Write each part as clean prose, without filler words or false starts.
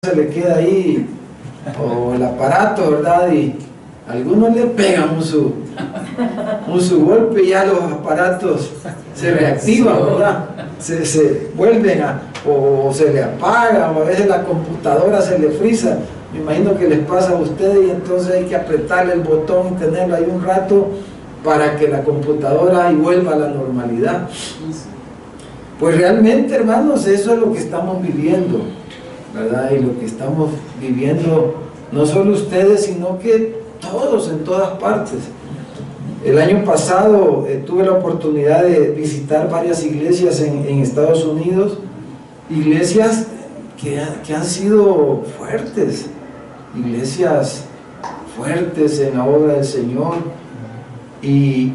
se le queda ahí, o el aparato, ¿verdad? Y algunos le pegan un su golpe y ya los aparatos se reactivan, ¿verdad? Se vuelven o se le apagan, o a veces la computadora se le frisa. Me imagino que les pasa a ustedes y entonces hay que apretarle el botón y tenerlo ahí un rato para que la computadora vuelva a la normalidad. Pues realmente, hermanos, eso es lo que estamos viviendo, ¿verdad? Y lo que estamos viviendo, no solo ustedes, sino que todos, en todas partes. El año pasado tuve la oportunidad de visitar varias iglesias en Estados Unidos, iglesias que han sido fuertes, iglesias fuertes en la obra del Señor, y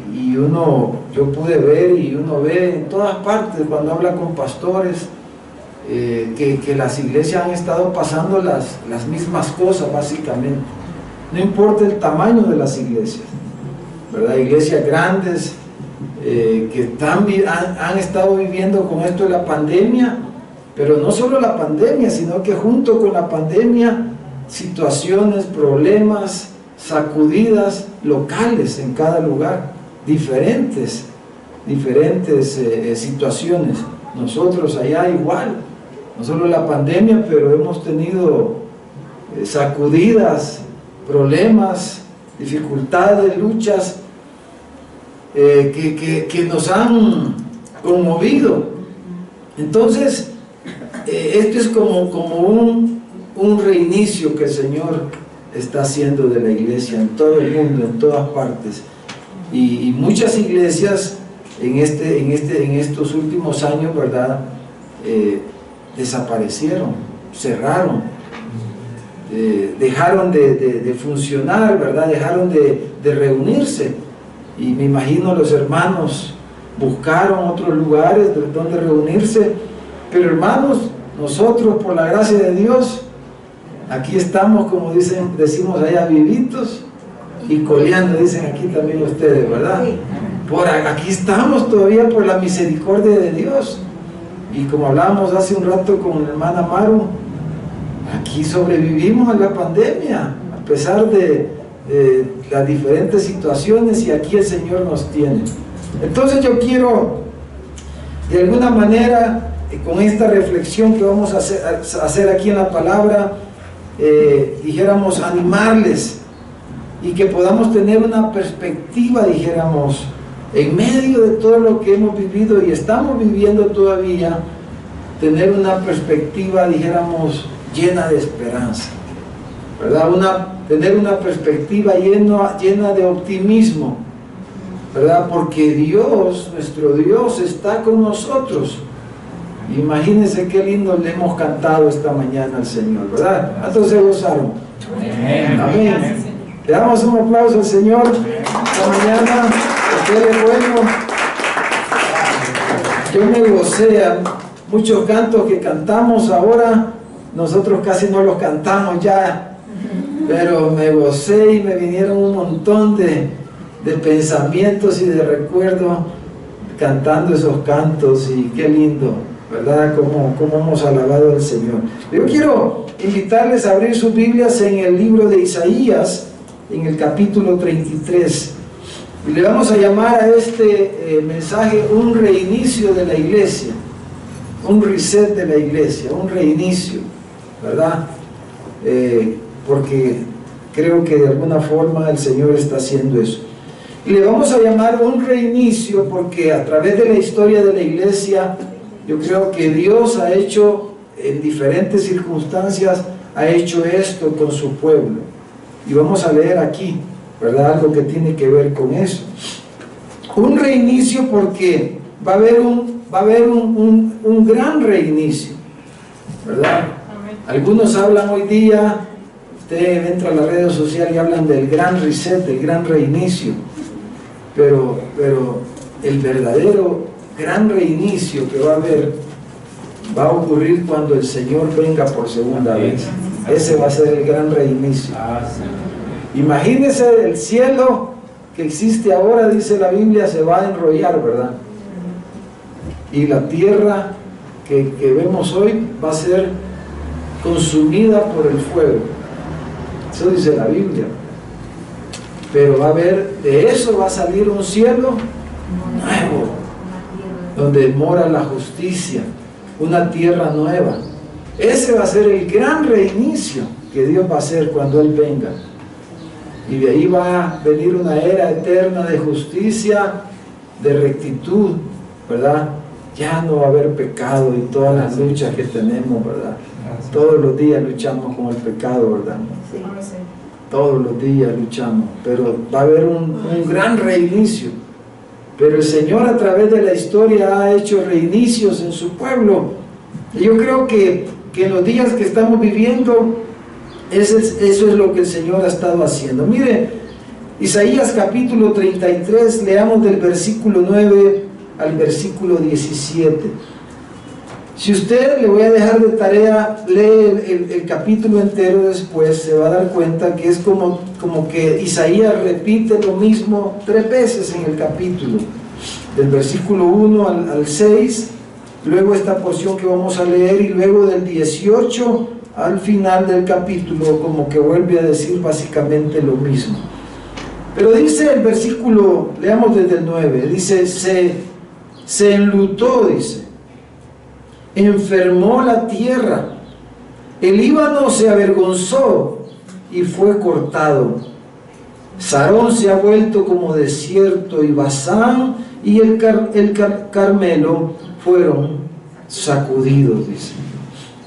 yo pude ver y uno ve en todas partes cuando habla con pastores, que las iglesias han estado pasando las mismas cosas básicamente. No importa el tamaño de las iglesias, ¿verdad? Iglesias grandes que han estado viviendo con esto de la pandemia, pero no solo la pandemia, sino que junto con la pandemia, situaciones, problemas, sacudidas locales en cada lugar, diferentes situaciones. Nosotros allá igual, no solo la pandemia, pero hemos tenido sacudidas, problemas, dificultades, luchas que nos han conmovido. Entonces, esto es como un reinicio que el Señor está haciendo de la iglesia en todo el mundo, en todas partes. Y muchas iglesias en estos últimos años, ¿verdad? Desaparecieron, cerraron, dejaron de funcionar, ¿verdad? Dejaron de reunirse, y me imagino los hermanos buscaron otros lugares donde reunirse, pero hermanos, nosotros por la gracia de Dios aquí estamos, como decimos allá, vivitos y coleando, dicen aquí también ustedes, ¿verdad? Aquí estamos todavía por la misericordia de Dios. Y como hablábamos hace un rato con la hermana Maru, aquí sobrevivimos a la pandemia, a pesar de las diferentes situaciones, y aquí el Señor nos tiene. Entonces yo quiero, de alguna manera, con esta reflexión que vamos a hacer aquí en la palabra, dijéramos, animarles, y que podamos tener una perspectiva, dijéramos, en medio de todo lo que hemos vivido y estamos viviendo todavía, tener una perspectiva, dijéramos, llena de esperanza, ¿verdad? Tener una perspectiva llena de optimismo, ¿verdad? Porque Dios, nuestro Dios, está con nosotros. Imagínense qué lindo le hemos cantado esta mañana al Señor, ¿verdad? ¿Cuántos se gozaron? Amén. Amén. Le damos un aplauso al Señor esta mañana, porque Él es bueno. Yo me gocé a muchos cantos que cantamos ahora, nosotros casi no los cantamos ya, pero me gocé y me vinieron un montón de pensamientos y de recuerdos cantando esos cantos, y qué lindo, ¿verdad? Cómo hemos alabado al Señor. Yo quiero invitarles a abrir sus Biblias en el libro de Isaías, en el capítulo 33, y le vamos a llamar a este mensaje un reinicio de la iglesia, un reset de la iglesia, un reinicio, ¿verdad? Porque creo que de alguna forma el Señor está haciendo eso. Y le vamos a llamar un reinicio porque a través de la historia de la iglesia, yo creo que Dios ha hecho, en diferentes circunstancias, ha hecho esto con su pueblo. Y vamos a leer aquí, ¿verdad? Algo que tiene que ver con eso. Un reinicio porque va a haber un gran reinicio, ¿verdad? Algunos hablan hoy día, usted entra a las redes sociales y hablan del gran reset, del gran reinicio, pero el verdadero gran reinicio que va a haber va a ocurrir cuando el Señor venga por segunda vez. Ese va a ser el gran reinicio. Imagínese el cielo que existe ahora, dice la Biblia, se va a enrollar, ¿verdad? Y la tierra que vemos hoy va a ser consumida por el fuego. Eso dice la Biblia. Pero va a haber, de eso va a salir un cielo nuevo, donde mora la justicia, una tierra nueva. Ese va a ser el gran reinicio que Dios va a hacer cuando Él venga. Y de ahí va a venir una era eterna de justicia, de rectitud, ¿verdad? Ya no va a haber pecado y todas las luchas que tenemos, ¿verdad? Todos los días luchamos con el pecado, ¿verdad? Sí. Todos los días luchamos, pero va a haber un gran reinicio. Pero el Señor a través de la historia ha hecho reinicios en su pueblo. Y yo creo que en los días que estamos viviendo, eso es lo que el Señor ha estado haciendo. Mire, Isaías capítulo 33, leamos del versículo 9 al versículo 17. Si usted, le voy a dejar de tarea, lee el capítulo entero después, se va a dar cuenta que es como que Isaías repite lo mismo 3 veces en el capítulo, del versículo 1 al 6, luego esta porción que vamos a leer, y luego del 18 al final del capítulo, como que vuelve a decir básicamente lo mismo. Pero dice el versículo, leamos desde el 9, dice, se enlutó, dice, enfermó la tierra, el Líbano se avergonzó y fue cortado, Sarón se ha vuelto como desierto, y Basán y el Carmelo fueron sacudidos, dice.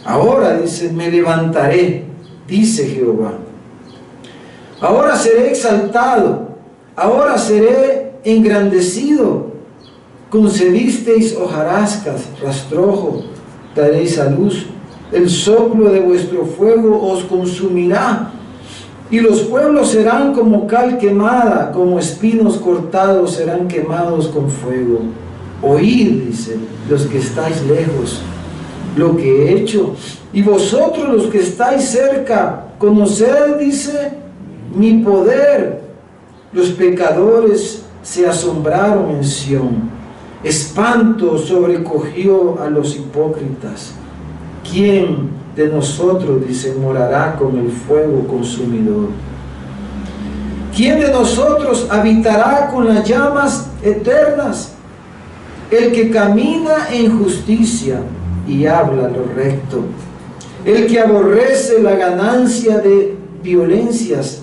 Ahora, dice, me levantaré, dice Jehová. Ahora seré exaltado, ahora seré engrandecido. Concebisteis hojarascas, rastrojo, daréis a luz. El soplo de vuestro fuego os consumirá. Y los pueblos serán como cal quemada, como espinos cortados serán quemados con fuego. Oíd, dice, los que estáis lejos, lo que he hecho. Y vosotros los que estáis cerca, conoced, dice, mi poder. Los pecadores se asombraron en Sión. Espanto sobrecogió a los hipócritas. ¿Quién de nosotros, dice, morará con el fuego consumidor? ¿Quién de nosotros habitará con las llamas eternas? El que camina en justicia y habla lo recto, el que aborrece la ganancia de violencias,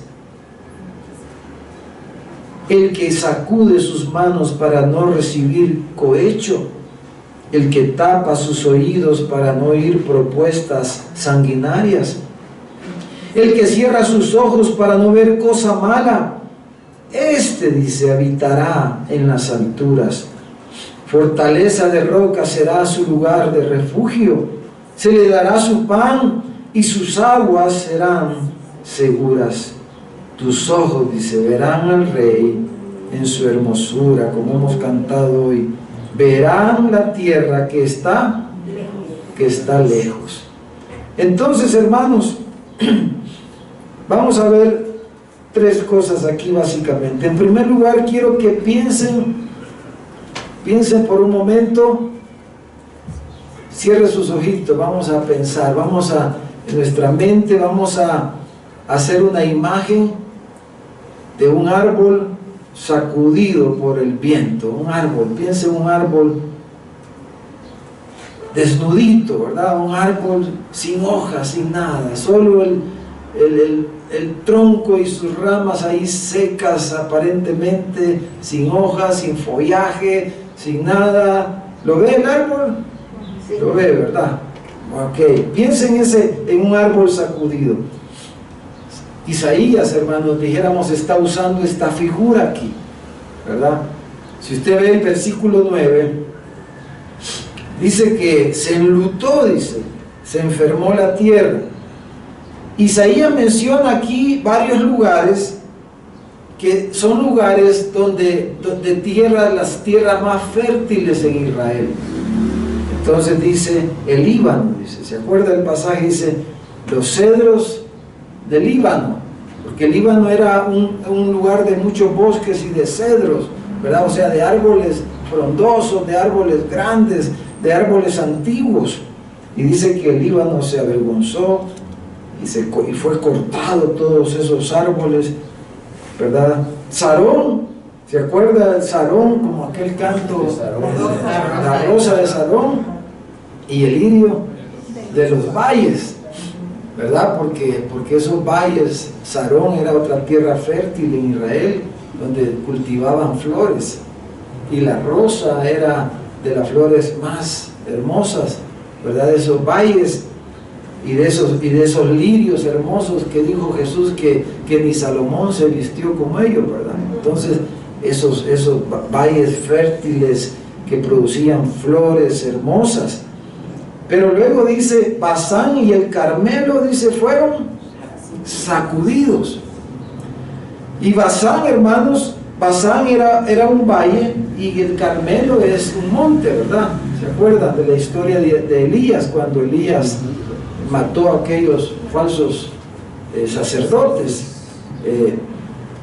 el que sacude sus manos para no recibir cohecho, el que tapa sus oídos para no oír propuestas sanguinarias, el que cierra sus ojos para no ver cosa mala, este, dice, habitará en las alturas. Fortaleza de roca será su lugar de refugio, se le dará su pan y sus aguas serán seguras. Tus ojos, dice, verán al Rey en su hermosura, como hemos cantado hoy. Verán la tierra que está lejos. Entonces, hermanos, vamos a ver 3 cosas aquí básicamente. En primer lugar, quiero que piensen por un momento, cierre sus ojitos, vamos a pensar, en nuestra mente vamos a hacer una imagen de un árbol sacudido por el viento. Un árbol, piense en un árbol desnudito, ¿verdad? Un árbol sin hojas, sin nada, solo el tronco y sus ramas ahí secas aparentemente, sin hojas, sin follaje, sin nada. ¿Lo ve el árbol? Sí. Lo ve, ¿verdad? Ok, piensen en un árbol sacudido. Isaías, hermanos, dijéramos, está usando esta figura aquí, ¿verdad? Si usted ve el versículo 9, dice que se enlutó, dice, se enfermó la tierra. Isaías menciona aquí varios lugares que son lugares donde las tierras más fértiles en Israel. Entonces dice el Líbano, dice, ¿se acuerda el pasaje? Dice los cedros del Líbano, porque el Líbano era un lugar de muchos bosques y de cedros, ¿verdad? O sea, de árboles frondosos, de árboles grandes, de árboles antiguos. y dice que el Líbano se avergonzó y fue cortado todos esos árboles, ¿verdad? Sarón, ¿se acuerda del Sarón? Como aquel canto, la rosa de Sarón, y el lirio de los valles, ¿verdad? Porque esos valles, Sarón era otra tierra fértil en Israel, donde cultivaban flores, y la rosa era de las flores más hermosas, ¿verdad? De esos valles y de esos lirios hermosos que dijo Jesús que ni Salomón se vistió como ellos, ¿verdad? Entonces esos valles fértiles que producían flores hermosas. Pero luego dice, Basán y el Carmelo, dice, fueron sacudidos. Y Basán, hermanos, Basán era un valle y el Carmelo es un monte, ¿verdad? ¿Se acuerdan de la historia de Elías, cuando Elías mató a aquellos falsos sacerdotes?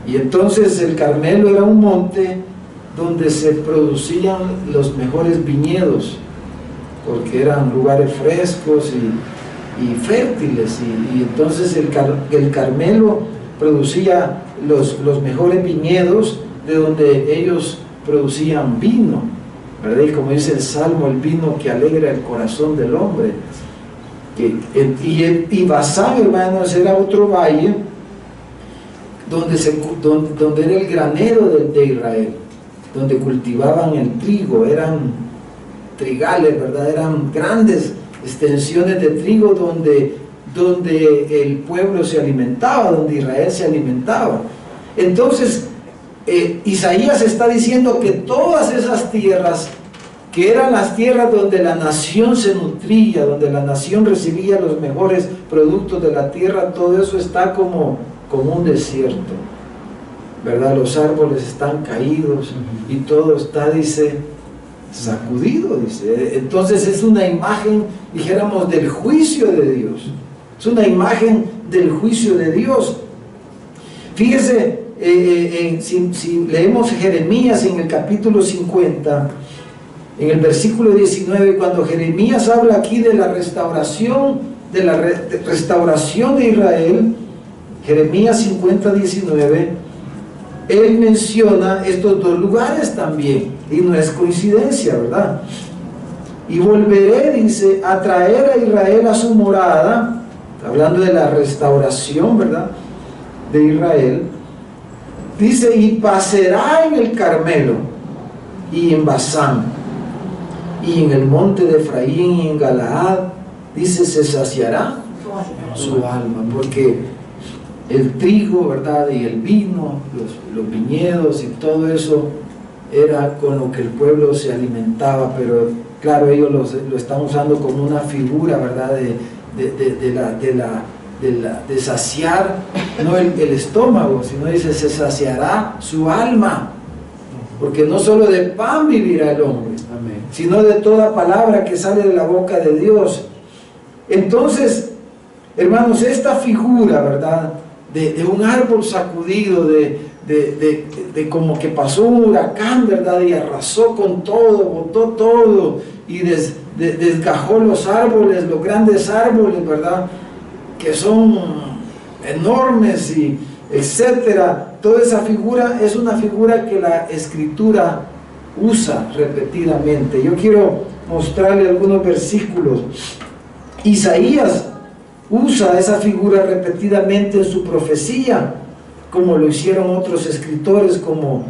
Y entonces el Carmelo era un monte donde se producían los mejores viñedos, porque eran lugares frescos y fértiles, y entonces el Carmelo producía los mejores viñedos, de donde ellos producían vino, ¿verdad? Y como dice el Salmo, el vino que alegra el corazón del hombre. Y Basán, hermanos, era otro valle donde era el granero de Israel, donde cultivaban el trigo, eran trigales, ¿verdad? Eran grandes extensiones de trigo donde el pueblo se alimentaba, donde Israel se alimentaba. Entonces Isaías está diciendo que todas esas tierras, que eran las tierras donde la nación se nutría, donde la nación recibía los mejores productos de la tierra, todo eso está como un desierto, ¿verdad? Los árboles están caídos y todo está, dice, sacudido, dice. Entonces es una imagen, dijéramos, del juicio de Dios. Es una imagen del juicio de Dios. Fíjese, si leemos Jeremías en el capítulo 50, en el versículo 19, cuando Jeremías habla aquí de la restauración de Israel, Jeremías 50, 19, él menciona estos dos lugares también, y no es coincidencia, ¿verdad? Y volveré, dice, a traer a Israel a su morada, hablando de la restauración, ¿verdad?, de Israel. Dice, y pasará en el Carmelo y en Basán y en el monte de Efraín y en Galaad, dice, se saciará su alma, porque el trigo, ¿verdad?, y el vino, los viñedos y todo eso era con lo que el pueblo se alimentaba, pero claro, ellos lo están usando como una figura, ¿verdad?, de saciar, no el estómago, sino dice, se saciará su alma, porque no solo de pan vivirá el hombre, amén, sino de toda palabra que sale de la boca de Dios. Entonces, hermanos, esta figura, ¿verdad?, de un árbol sacudido, de como que pasó un huracán, ¿verdad?, y arrasó con todo, botó todo, y desgajó los árboles, los grandes árboles, ¿verdad?, que son enormes, y etcétera. Toda esa figura es una figura que la Escritura usa repetidamente. Yo quiero mostrarle algunos versículos. Isaías usa esa figura repetidamente en su profecía, como lo hicieron otros escritores, como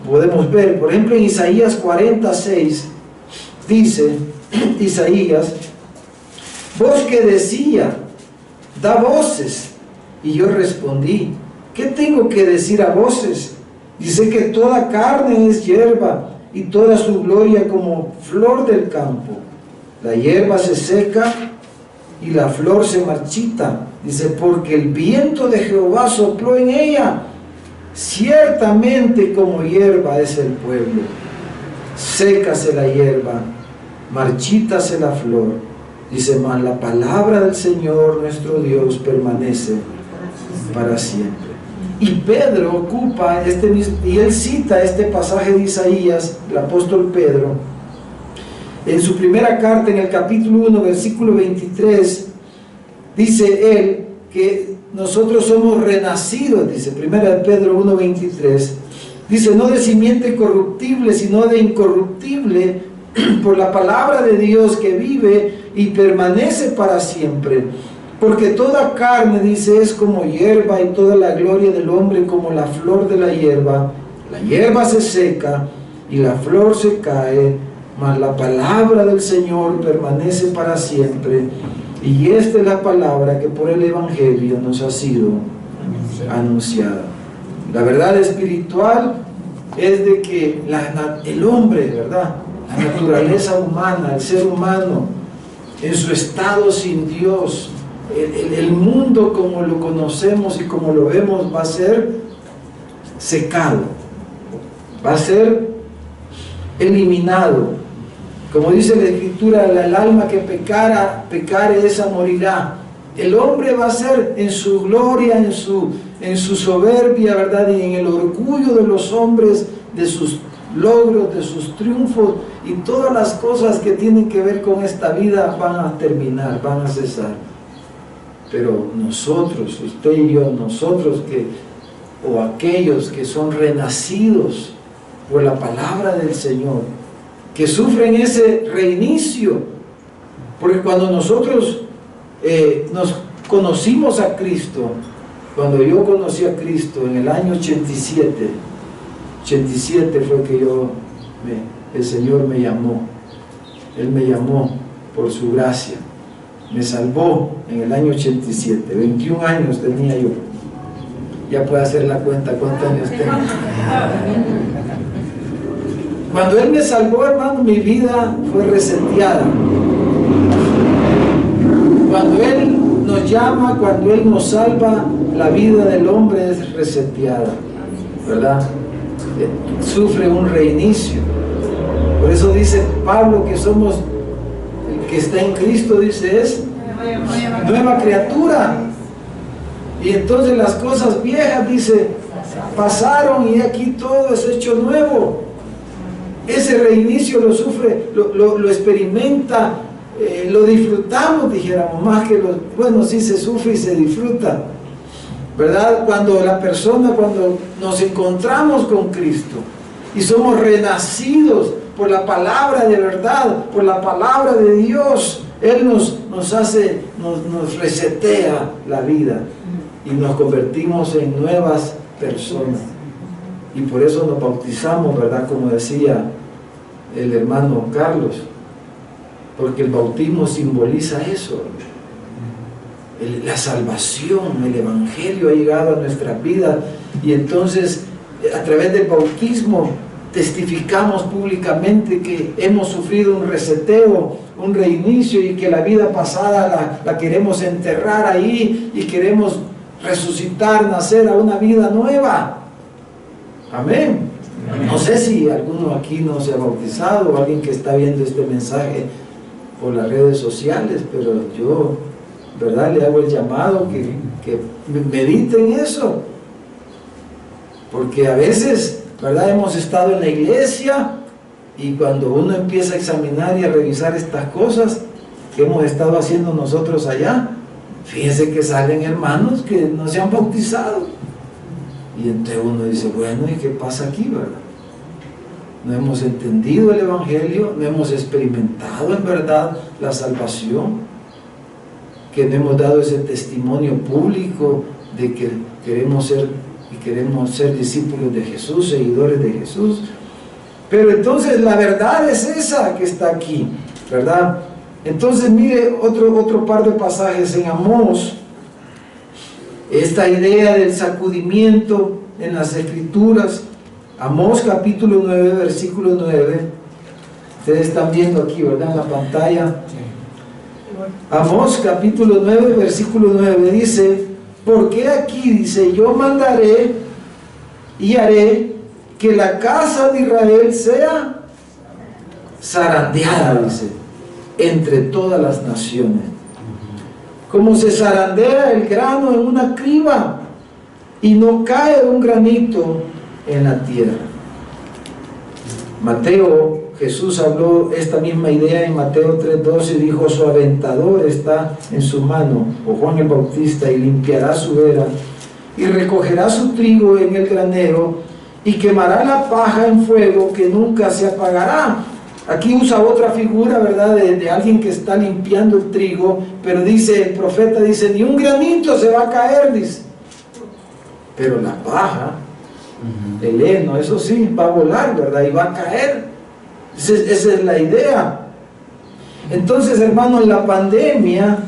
podemos ver. Por ejemplo, en Isaías 46 dice Isaías: voz que decía, da voces. Y yo respondí, ¿qué tengo que decir a voces? Dice que toda carne es hierba, y toda su gloria como flor del campo. La hierba se seca y la flor se marchita. Dice, porque el viento de Jehová sopló en ella. Ciertamente como hierba es el pueblo. Sécase la hierba, marchítase la flor. Dice, mas la palabra del Señor nuestro Dios permanece para siempre. Y Pedro ocupa y él cita este pasaje de Isaías, el apóstol Pedro, En su primera carta, en el capítulo 1, versículo 23, dice él que nosotros somos renacidos, dice, primera de Pedro 1, 23, dice, no de simiente corruptible, sino de incorruptible, por la palabra de Dios que vive y permanece para siempre. Porque toda carne, dice, es como hierba, y toda la gloria del hombre como la flor de la hierba. La hierba se seca y la flor se cae, mas la palabra del Señor permanece para siempre. Y esta es la palabra que por el Evangelio nos ha sido anunciada. La verdad espiritual es de que el hombre, ¿verdad?, la naturaleza humana, el ser humano, en su estado sin Dios, el mundo como lo conocemos y como lo vemos va a ser secado, va a ser eliminado. Como dice la Escritura, el alma que pecare esa morirá. El hombre va a ser en su gloria, en su soberbia, ¿verdad?, y en el orgullo de los hombres, de sus logros, de sus triunfos, y todas las cosas que tienen que ver con esta vida van a terminar, van a cesar. Pero nosotros, usted y yo, nosotros o aquellos que son renacidos por la palabra del Señor, que sufren ese reinicio, porque cuando nosotros nos conocimos a Cristo, cuando yo conocí a Cristo en el año 87 fue que el Señor me llamó. Él me llamó por su gracia, me salvó en el año 87, 21 años tenía yo. Ya puede hacer la cuenta cuántos años tengo. Cuando Él me salvó, hermano, mi vida fue reseteada. Cuando Él nos llama, cuando Él nos salva, la vida del hombre es reseteada, ¿verdad? Sufre un reinicio. Por eso dice Pablo que somos, el que está en Cristo, dice, es nueva criatura. Y entonces las cosas viejas, dice, pasaron y aquí todo es hecho nuevo. Ese reinicio lo sufre, lo experimenta, lo disfrutamos, dijéramos, más que bueno, sí se sufre y se disfruta, ¿verdad? Cuando nos encontramos con Cristo y somos renacidos por la palabra de verdad, por la palabra de Dios, Él nos resetea la vida y nos convertimos en nuevas personas. Y por eso nos bautizamos, ¿verdad? Como decía el hermano Carlos, porque el bautismo simboliza eso, la salvación, el Evangelio ha llegado a nuestra vida, y entonces a través del bautismo testificamos públicamente que hemos sufrido un reseteo, un reinicio, y que la vida pasada la queremos enterrar ahí y queremos resucitar, nacer a una vida nueva. Amén. No sé si alguno aquí no se ha bautizado, o alguien que está viendo este mensaje por las redes sociales, pero yo, ¿verdad?, le hago el llamado que mediten eso, porque a veces, ¿verdad?, hemos estado en la iglesia, y cuando uno empieza a examinar y a revisar estas cosas que hemos estado haciendo nosotros allá, fíjense que salen hermanos que no se han bautizado. Y entonces uno dice, bueno, ¿y qué pasa aquí, verdad? No hemos entendido el Evangelio, no hemos experimentado en verdad la salvación, que no hemos dado ese testimonio público de que queremos ser discípulos de Jesús, seguidores de Jesús. Pero entonces la verdad es esa que está aquí, ¿verdad? Entonces mire otro par de pasajes en Amós. Esta idea del sacudimiento en las Escrituras, Amós capítulo 9, versículo 9. Ustedes están viendo aquí, ¿verdad?, en la pantalla. Amós capítulo 9, versículo 9 dice, porque aquí, dice, yo mandaré y haré que la casa de Israel sea zarandeada, dice, entre todas las naciones, como se zarandea el grano en una criba, y no cae un granito en la tierra. Mateo Jesús habló esta misma idea en Mateo 3:12, dijo: su aventador está en su mano, o Juan el Bautista, y limpiará su era, y recogerá su trigo en el granero, y quemará la paja en fuego que nunca se apagará. Aquí usa otra figura, ¿verdad?, de alguien que está limpiando el trigo, pero dice, el profeta dice, ni un granito se va a caer, dice. Pero la paja, el heno, eso sí, va a volar, ¿verdad?, y va a caer. Esa es la idea. Entonces, hermanos, la pandemia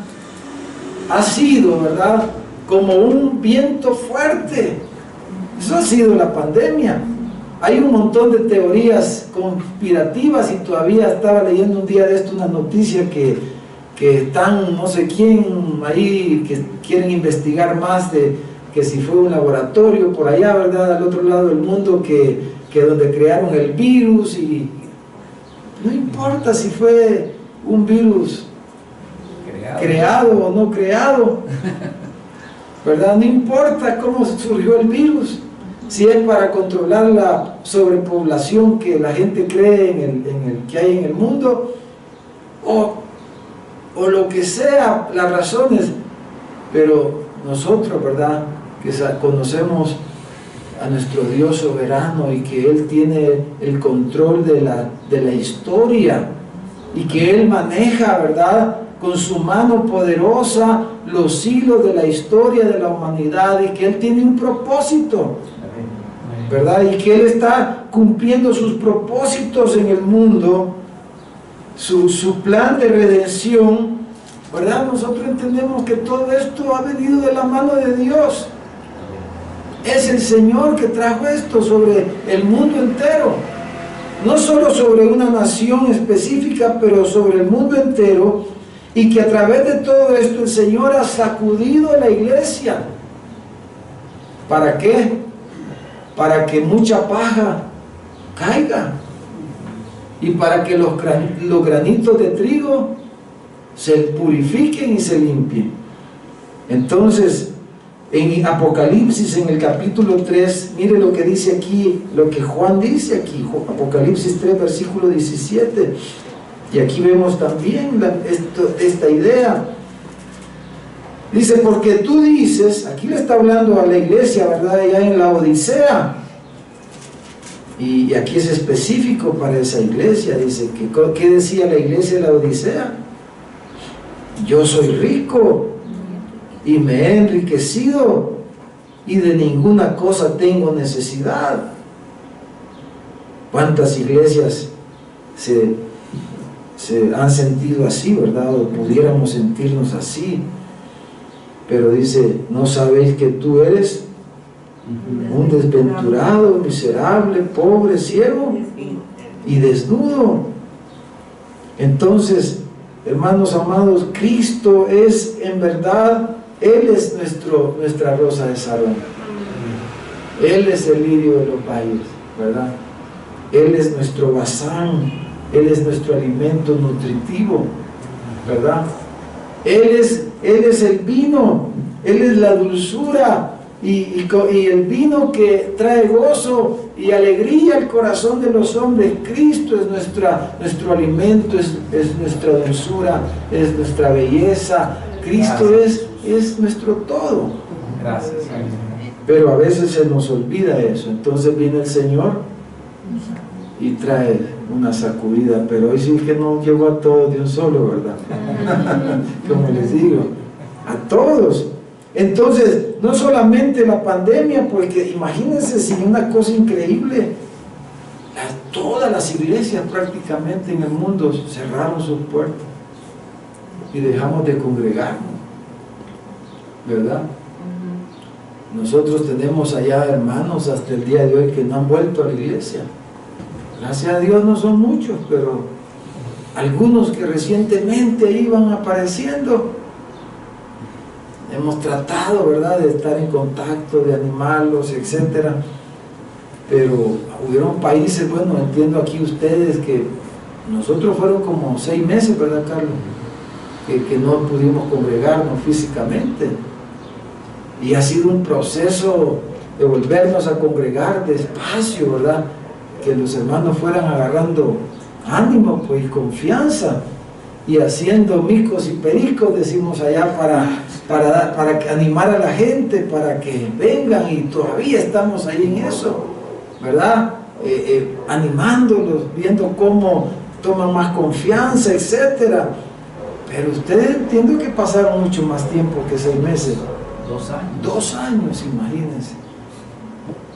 ha sido, ¿verdad?, como un viento fuerte. Eso ha sido la pandemia. Hay un montón de teorías conspirativas, y todavía estaba leyendo un día de esto una noticia que están, no sé quién ahí, que quieren investigar más de que si fue un laboratorio por allá, ¿verdad?, al otro lado del mundo, que donde crearon el virus. Y no importa si fue un virus creado o no creado, ¿verdad? No importa cómo surgió el virus, si es para controlar la sobrepoblación que la gente cree en el que hay en el mundo, o lo que sea, las razones. Pero nosotros, ¿verdad?, que conocemos a nuestro Dios soberano, y que Él tiene el control de la historia, y que Él maneja, ¿verdad?, con su mano poderosa los hilos de la historia de la humanidad, y que Él tiene un propósito, ¿verdad?, y que Él está cumpliendo sus propósitos en el mundo, su plan de redención, ¿verdad? Nosotros entendemos que todo esto ha venido de la mano de Dios. Es el Señor que trajo esto sobre el mundo entero, no solo sobre una nación específica, pero sobre el mundo entero, y que a través de todo esto el Señor ha sacudido a la iglesia. ¿Para qué? Para que mucha paja caiga, y para que los granitos de trigo se purifiquen y se limpien. Entonces, en Apocalipsis, en el capítulo 3, mire lo que dice aquí, lo que Juan dice aquí, Apocalipsis 3, versículo 17, y aquí vemos también esta idea. Dice, porque tú dices, aquí le está hablando a la iglesia, ¿verdad?, allá en la Odisea, y aquí es específico para esa iglesia. Dice, ¿qué decía la iglesia de la Odisea? Yo soy rico, y me he enriquecido, y de ninguna cosa tengo necesidad. ¿Cuántas iglesias se han sentido así, verdad? O pudiéramos sentirnos así. Pero dice, ¿no sabéis que tú eres un desventurado, miserable, pobre, ciego y desnudo? Entonces, hermanos amados, Cristo es en verdad, Él es nuestra rosa de Sarón. Él es el lirio de los valles, ¿verdad? Él es nuestro bazán, Él es nuestro alimento nutritivo, ¿verdad? Él es el vino, Él es la dulzura, y el vino que trae gozo y alegría al corazón de los hombres. Cristo es nuestro alimento, es nuestra dulzura, es nuestra belleza. Cristo es nuestro todo. Gracias. Pero a veces se nos olvida eso. Entonces viene el Señor y trae una sacudida, pero hoy sí que no llegó a todos de un solo, ¿verdad? Como les digo, a todos. Entonces, no solamente la pandemia, porque imagínense si una cosa increíble, todas las iglesias prácticamente en el mundo cerraron sus puertas y dejamos de congregarnos, ¿verdad? Nosotros tenemos allá hermanos hasta el día de hoy que no han vuelto a la iglesia. Gracias a Dios no son muchos, pero algunos que recientemente iban apareciendo. Hemos tratado, ¿verdad?, de estar en contacto, de animarlos, etcétera. Pero hubieron países, bueno, entiendo aquí ustedes que nosotros fueron como 6 meses, ¿verdad, Carlos?, que no pudimos congregarnos físicamente. Y ha sido un proceso de volvernos a congregar despacio, ¿verdad?, que los hermanos fueran agarrando ánimo, pues, confianza, y haciendo micos y pericos, decimos allá, para animar a la gente, para que vengan, y todavía estamos ahí en eso, ¿verdad? Animándolos, viendo cómo toman más confianza, etcétera. Pero ustedes entiendo que pasaron mucho más tiempo que 6 meses. 2 años. 2 años, imagínense.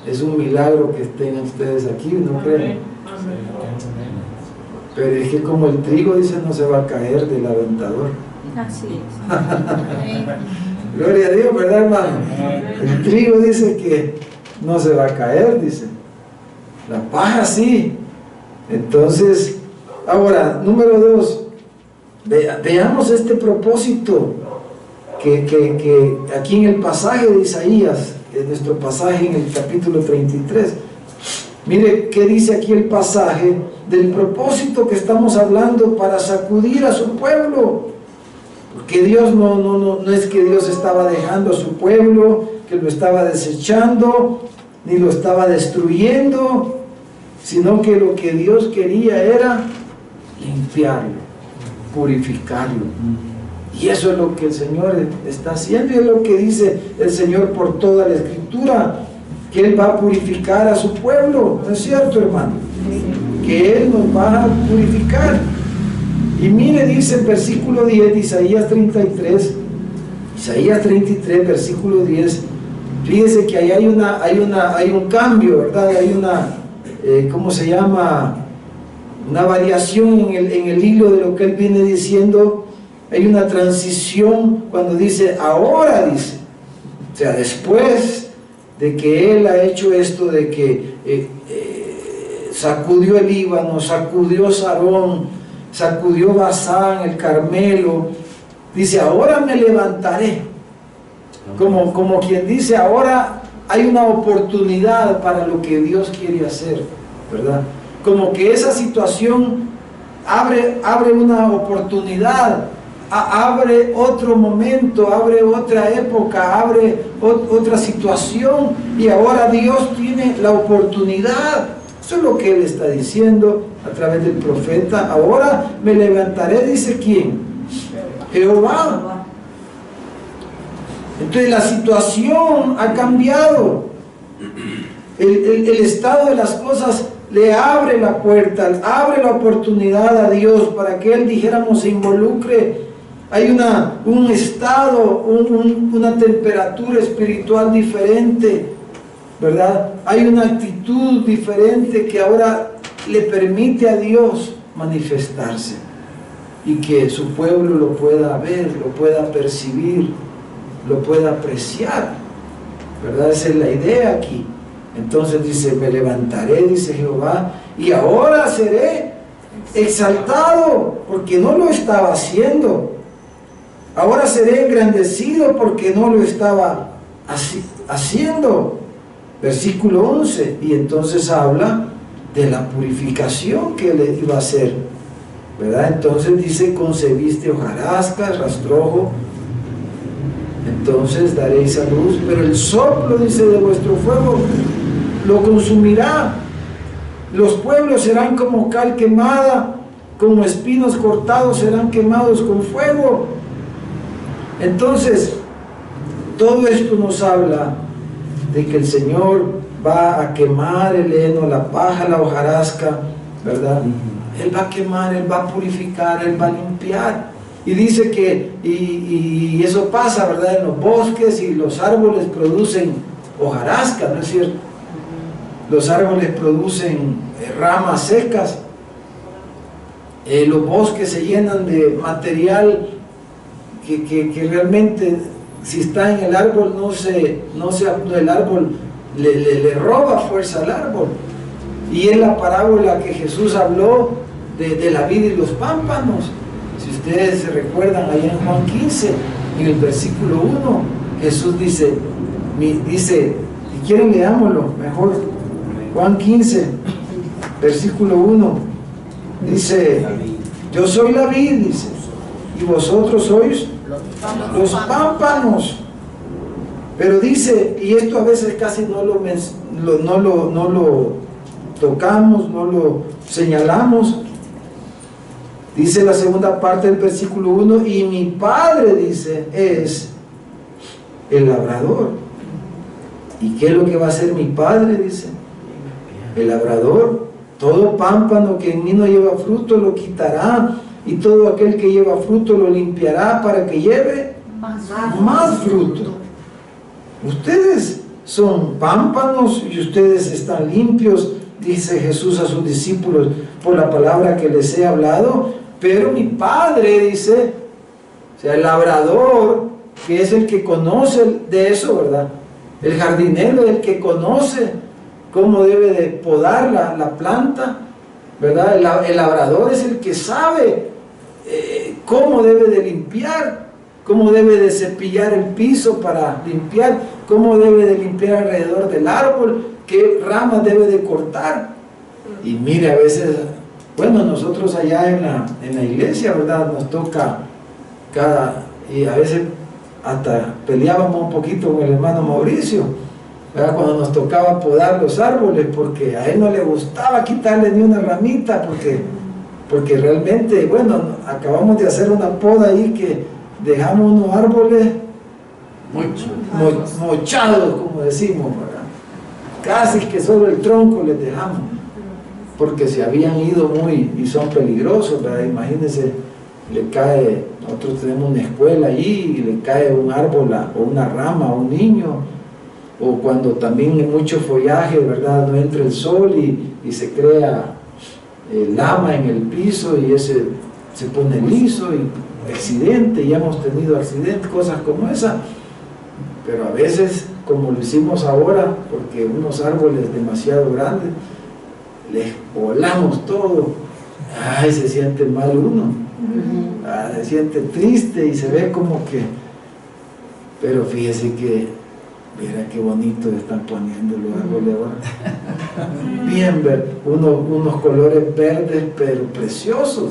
Es un milagro que estén ustedes aquí, ¿no creen? Pero es que como el trigo, dice, no se va a caer del aventador. Así es. Gloria a Dios, ¿verdad, hermano? El trigo dice que no se va a caer, dice. La paja sí. Entonces, ahora, número 2, veamos este propósito que aquí en el pasaje de Isaías, en nuestro pasaje en el capítulo 33, mire qué dice aquí el pasaje del propósito que estamos hablando para sacudir a su pueblo. Porque Dios no es que Dios estaba dejando a su pueblo, que lo estaba desechando, ni lo estaba destruyendo, sino que lo que Dios quería era limpiarlo, purificarlo. Y eso es lo que el Señor está haciendo, y es lo que dice el Señor por toda la Escritura, que Él va a purificar a su pueblo. ¿No es cierto, hermano? Que Él nos va a purificar. Y mire, dice el versículo 10 de Isaías 33, versículo 10, fíjese que ahí hay un cambio, ¿verdad? Hay una, ¿cómo se llama? Una variación en el hilo de lo que Él viene diciendo. Hay una transición cuando dice, ahora, dice, o sea, después de que Él ha hecho esto, de que sacudió el Líbano, sacudió Sarón, sacudió Basán, el Carmelo, dice, ahora me levantaré, como quien dice, ahora hay una oportunidad para lo que Dios quiere hacer, ¿verdad? Como que esa situación abre una oportunidad, abre otro momento, abre otra época, abre otra situación, y ahora Dios tiene la oportunidad. Eso es lo que Él está diciendo a través del profeta. Ahora me levantaré, dice ¿quién? Jehová. Entonces la situación ha cambiado. El estado de las cosas le abre la puerta, abre la oportunidad a Dios para que Él, dijéramos, se involucre. Hay un estado, una temperatura espiritual diferente, ¿verdad? Hay una actitud diferente que ahora le permite a Dios manifestarse y que su pueblo lo pueda ver, lo pueda percibir, lo pueda apreciar, ¿verdad? Esa es la idea aquí. Entonces dice, me levantaré, dice Jehová, y ahora seré exaltado, porque no lo estaba haciendo. Ahora seré engrandecido porque no lo estaba haciendo. Versículo 11, y entonces habla de la purificación que Él iba a hacer, ¿verdad? Entonces dice, concebiste hojarascas, rastrojo, entonces daréis a luz, pero el soplo, dice, de vuestro fuego lo consumirá. Los pueblos serán como cal quemada, como espinos cortados serán quemados con fuego. Entonces, todo esto nos habla de que el Señor va a quemar el heno, la paja, la hojarasca, ¿verdad? Él va a quemar, Él va a purificar, Él va a limpiar. Y dice que, y eso pasa, ¿verdad? En los bosques, y los árboles producen hojarasca, ¿no es cierto? Los árboles producen ramas secas. Los bosques se llenan de material que realmente, si está en el árbol, el árbol le roba fuerza al árbol. Y es la parábola que Jesús habló de la vid y los pámpanos. Si ustedes se recuerdan, ahí en Juan 15, en el versículo 1, Jesús dice, si quieren leámoslo mejor, Juan 15, versículo 1, dice, yo soy la vid, dice, y vosotros sois los pámpanos. Pero dice, y esto a veces casi no lo tocamos, no lo señalamos, Dice la segunda parte del versículo 1, y mi Padre, dice, es el labrador. ¿Y qué es lo que va a hacer mi Padre? Dice, el labrador. Todo pámpano que en mí no lleva fruto lo quitará, y todo aquel que lleva fruto lo limpiará para que lleve más fruto. Ustedes son pámpanos y ustedes están limpios, dice Jesús a sus discípulos, por la palabra que les he hablado. Pero mi Padre, dice, o sea, el labrador, que es el que conoce de eso, ¿verdad? El jardinero es el que conoce cómo debe de podar la planta, ¿verdad? El labrador es el que sabe cómo debe de limpiar, cómo debe de cepillar el piso para limpiar, cómo debe de limpiar alrededor del árbol, qué ramas debe de cortar. Y mire, a veces, bueno, nosotros allá en la iglesia, ¿verdad? Nos toca y a veces hasta peleábamos un poquito con el hermano Mauricio, ¿verdad? Cuando nos tocaba podar los árboles, porque a él no le gustaba quitarle ni una ramita, porque realmente, bueno, acabamos de hacer una poda ahí que dejamos unos árboles mochados, como decimos, ¿verdad? Casi que solo el tronco les dejamos, porque se habían ido y son peligrosos, ¿verdad? Imagínense, le cae, nosotros tenemos una escuela allí y le cae un árbol o una rama a un niño, o cuando también hay mucho follaje, ¿verdad? No entra el sol y se crea lama en el piso y ese se pone liso y accidente, y hemos tenido accidentes, cosas como esa. Pero a veces, como lo hicimos ahora, porque unos árboles demasiado grandes, les volamos todo, ay, se siente mal uno, se siente triste y se ve como que, pero fíjese que, mira qué bonito están poniendo los árboles ahora, bien, unos colores verdes, pero preciosos,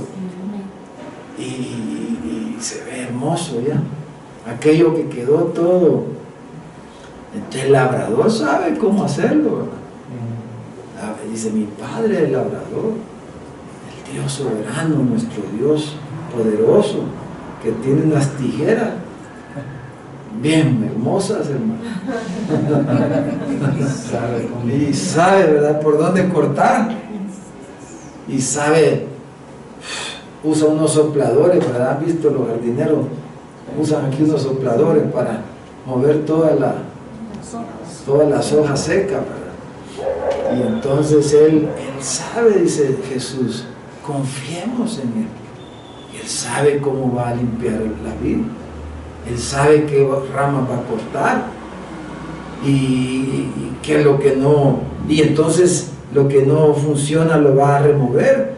y se ve hermoso ya, aquello que quedó todo. Entonces el labrador sabe cómo hacerlo, ¿verdad? Dice, mi Padre es el labrador, el Dios soberano, nuestro Dios poderoso, que tiene unas tijeras bien hermosas, hermano. Y sabe, ¿verdad?, por dónde cortar. Y sabe, usa unos sopladores, ¿verdad? ¿Han visto los jardineros? Usan aquí unos sopladores para mover todas las hojas secas, ¿verdad? Y entonces él sabe, dice Jesús, confiemos en Él. Y Él sabe cómo va a limpiar la vida. Él sabe qué ramas va a cortar y qué es lo que no, y entonces lo que no funciona lo va a remover.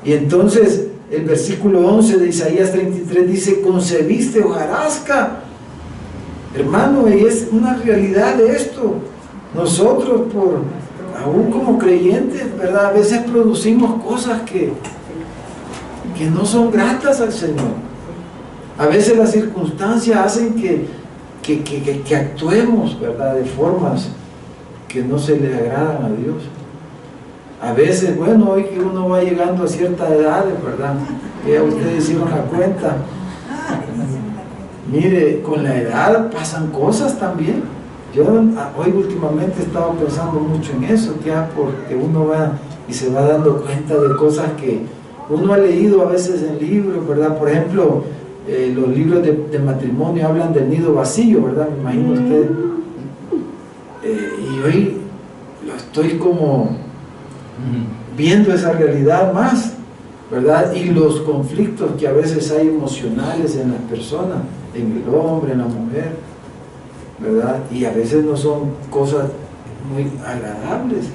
Y entonces el versículo 11 de Isaías 33 dice, concebiste hojarasca. Hermano, y es una realidad de esto. Nosotros, aún como creyentes, ¿verdad?, a veces producimos cosas que no son gratas al Señor. A veces las circunstancias hacen que actuemos, ¿verdad?, de formas que no se le agradan a Dios. A veces, bueno, hoy que uno va llegando a ciertas edades, ¿verdad?, que ya ustedes hicieron la cuenta, mire, con la edad pasan cosas también. Yo hoy últimamente he estado pensando mucho en eso, ya porque uno va y se va dando cuenta de cosas que uno ha leído a veces en libros, ¿verdad? Por ejemplo, los libros de matrimonio hablan del nido vacío, ¿verdad? Me imagino usted. Y hoy lo estoy como viendo esa realidad más, ¿verdad? Y los conflictos que a veces hay emocionales en las personas, en el hombre, en la mujer, ¿verdad? Y a veces no son cosas muy agradables.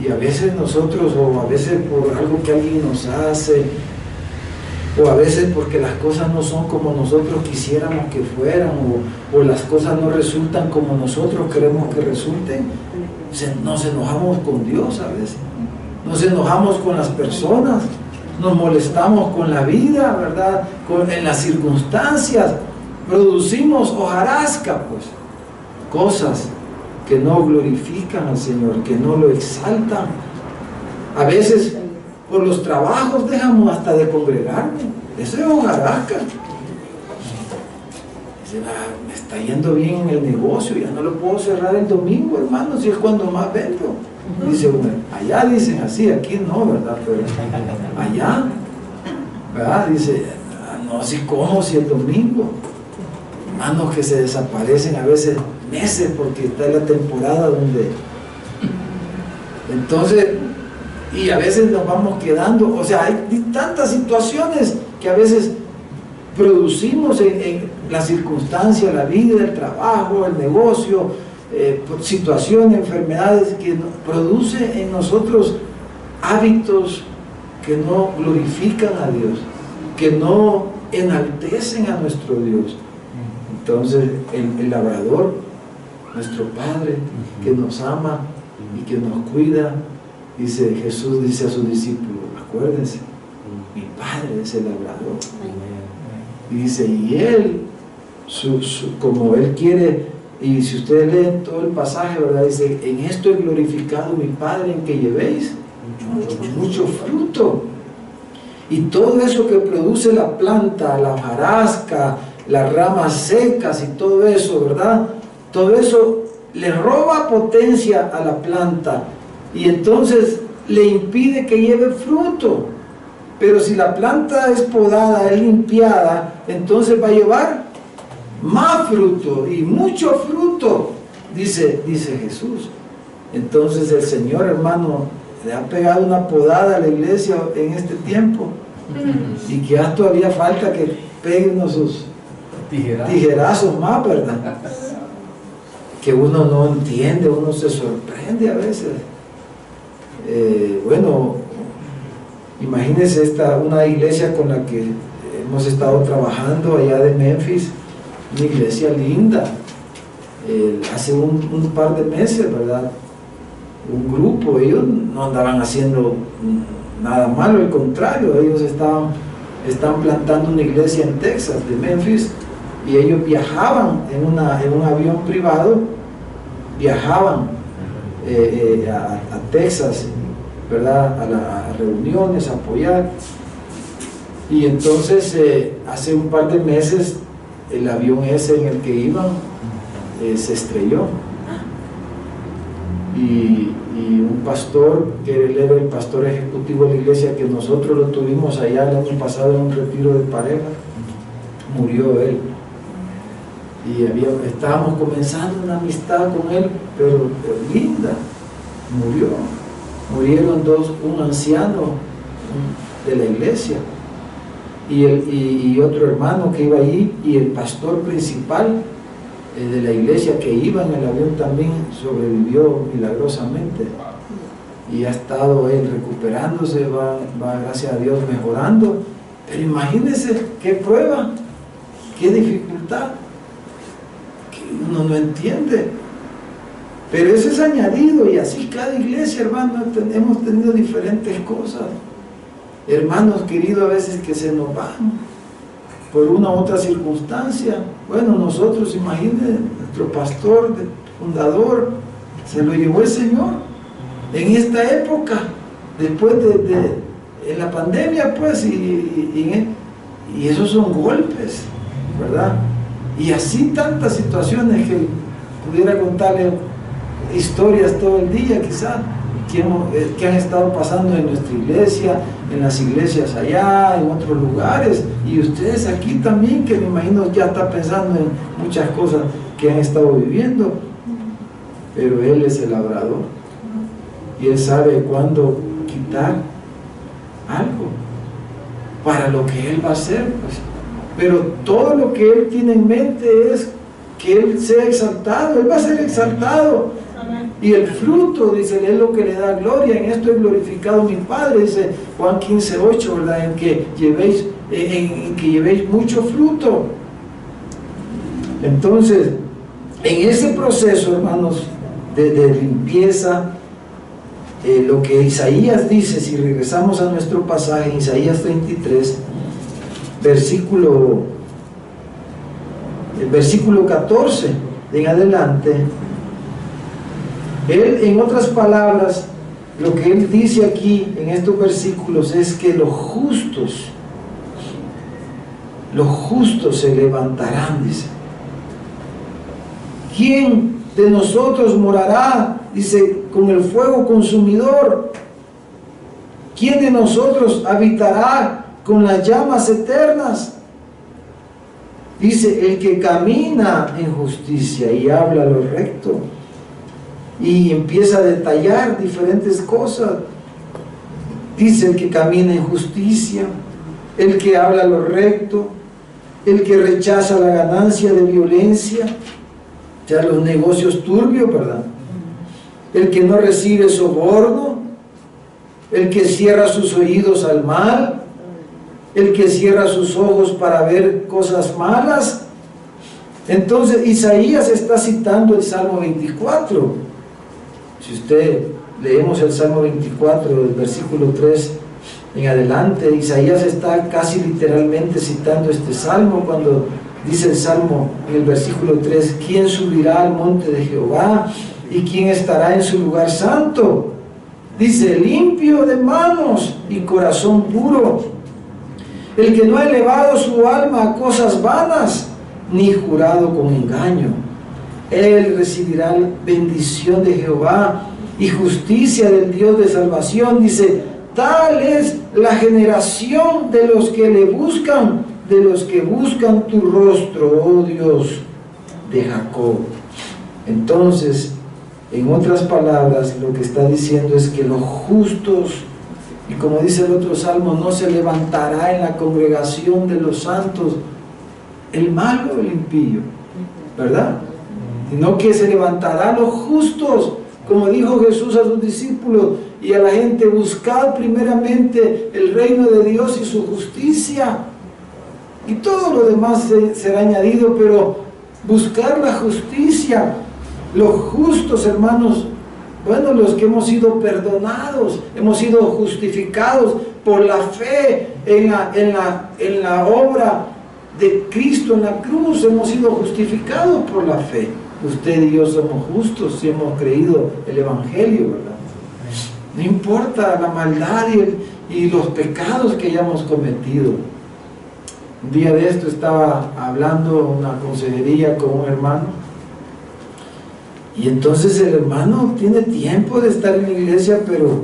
Y a veces nosotros, o a veces por algo que alguien nos hace, o a veces porque las cosas no son como nosotros quisiéramos que fueran, o las cosas no resultan como nosotros queremos que resulten, nos enojamos con Dios a veces, nos enojamos con las personas, nos molestamos con la vida, ¿verdad?, en las circunstancias, producimos hojarasca, pues, cosas que no glorifican al Señor, que no lo exaltan. A veces por los trabajos dejamos hasta de congregarme. Eso es hojarasca. Dice, me está yendo bien en el negocio, ya no lo puedo cerrar el domingo, hermano, si es cuando más vendo. Dice uno, allá dicen así, aquí no, ¿verdad? Pero allá, ¿verdad? Dice, no, si como, si el domingo. Hermanos que se desaparecen a veces meses porque está en la temporada donde... Entonces, y a veces nos vamos quedando, o sea, hay tantas situaciones que a veces producimos en la circunstancia, la vida, el trabajo, el negocio, situaciones, enfermedades que produce en nosotros hábitos que no glorifican a Dios, que no enaltecen a nuestro Dios. Entonces el labrador, nuestro Padre, que nos ama y que nos cuida, dice Jesús, dice a sus discípulos, acuérdense, mi Padre es el labrador. Y dice, y Él, como Él quiere, y si ustedes leen todo el pasaje, ¿verdad? Dice, en esto he glorificado mi Padre, en que llevéis mucho fruto. Y todo eso que produce la planta, la hojarasca, las ramas secas y todo eso, ¿verdad? Todo eso le roba potencia a la planta y entonces le impide que lleve fruto. Pero si la planta es podada, es limpiada, entonces va a llevar más fruto y mucho fruto, dice Jesús. Entonces el Señor, hermano, le ha pegado una podada a la iglesia en este tiempo y que ya todavía falta que peguen unos sus tijerazos más, ¿verdad? Que uno no entiende, uno se sorprende a veces. Bueno, imagínense una iglesia con la que hemos estado trabajando allá de Memphis, una iglesia linda. Hace un par de meses, ¿verdad? Un grupo, ellos no andaban haciendo nada malo, al contrario, ellos están plantando una iglesia en Texas, de Memphis, y ellos viajaban en un avión privado, viajaban a Texas, ¿verdad? A reuniones, a apoyar. Y entonces hace un par de meses el avión ese en el que iban se estrelló y un pastor, que él era el pastor ejecutivo de la iglesia, que nosotros lo tuvimos allá el año pasado en un retiro de pareja, murió él. Y estábamos comenzando una amistad con él, pero linda. Murieron un anciano de la iglesia y otro hermano que iba allí, y el pastor principal de la iglesia que iba en el avión también sobrevivió milagrosamente y ha estado él recuperándose, va gracias a Dios mejorando. Pero imagínense qué prueba, qué dificultad, que uno no entiende, pero eso es añadido, y así cada iglesia, hermano, hemos tenido diferentes cosas, hermanos queridos, a veces que se nos van por una u otra circunstancia. Bueno, nosotros, imagínense, nuestro pastor, fundador, se lo llevó el Señor en esta época, después en la pandemia, pues, y esos son golpes, ¿verdad? Y así tantas situaciones que pudiera contarle historias todo el día, quizás, que han estado pasando en nuestra iglesia, en las iglesias allá, en otros lugares, y ustedes aquí también, que me imagino ya está pensando en muchas cosas que han estado viviendo. Pero Él es el labrador y Él sabe cuándo quitar algo para lo que Él va a hacer, pues. Pero todo lo que Él tiene en mente es que Él sea exaltado, Él va a ser exaltado. Y el fruto, dice, es lo que le da gloria. En esto he glorificado a mi Padre, dice Juan 15:8, ¿verdad? En que llevéis mucho fruto. Entonces, en ese proceso, hermanos, de limpieza, lo que Isaías dice, si regresamos a nuestro pasaje, Isaías 33, el versículo 14 en adelante, él, en otras palabras, lo que él dice aquí en estos versículos es que los justos se levantarán, dice. ¿Quién de nosotros morará, dice, con el fuego consumidor? ¿Quién de nosotros habitará con las llamas eternas? Dice, el que camina en justicia y habla lo recto. Y empieza a detallar diferentes cosas. Dice, el que camina en justicia, el que habla lo recto, el que rechaza la ganancia de violencia, ya los negocios turbios, ¿verdad? El que no recibe soborno, el que cierra sus oídos al mal, el que cierra sus ojos para ver cosas malas. Entonces Isaías está citando el Salmo 24. Si usted leemos el Salmo 24, del versículo 3 en adelante, Isaías está casi literalmente citando este Salmo cuando dice el Salmo en el versículo 3: ¿quién subirá al monte de Jehová? ¿Y quién estará en su lugar santo? Dice, limpio de manos y corazón puro, el que no ha elevado su alma a cosas vanas, ni jurado con engaño. Él recibirá bendición de Jehová y justicia del Dios de salvación. Dice, tal es la generación de los que le buscan, de los que buscan tu rostro, oh Dios de Jacob. Entonces, en otras palabras, lo que está diciendo es que los justos, y como dice el otro salmo, no se levantará en la congregación de los santos el malo o el impío, ¿verdad? Sino que se levantarán los justos, como dijo Jesús a sus discípulos y a la gente: buscad primeramente el reino de Dios y su justicia, y todo lo demás será añadido. Pero buscar la justicia, los justos, hermanos, bueno, los que hemos sido perdonados, hemos sido justificados por la fe en la obra de Cristo en la cruz, hemos sido justificados por la fe. Usted y yo somos justos si hemos creído el Evangelio, ¿verdad? No importa la maldad y los pecados que hayamos cometido. Un día de esto estaba hablando en una consejería con un hermano, y entonces el hermano tiene tiempo de estar en la iglesia, pero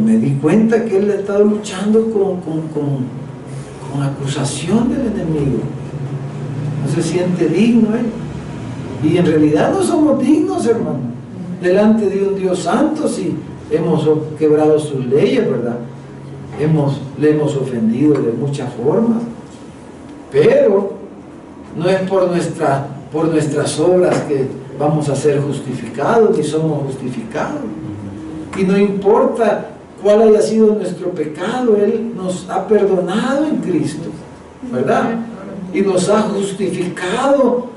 me di cuenta que él ha estado luchando con acusación del enemigo. No se siente digno él. Y en realidad no somos dignos, hermano, delante de un Dios santo, si hemos quebrado sus leyes, ¿verdad? Le hemos ofendido de muchas formas, pero no es por nuestras obras que vamos a ser justificados, ni somos justificados. Y no importa cuál haya sido nuestro pecado, Él nos ha perdonado en Cristo, ¿verdad? Y nos ha justificado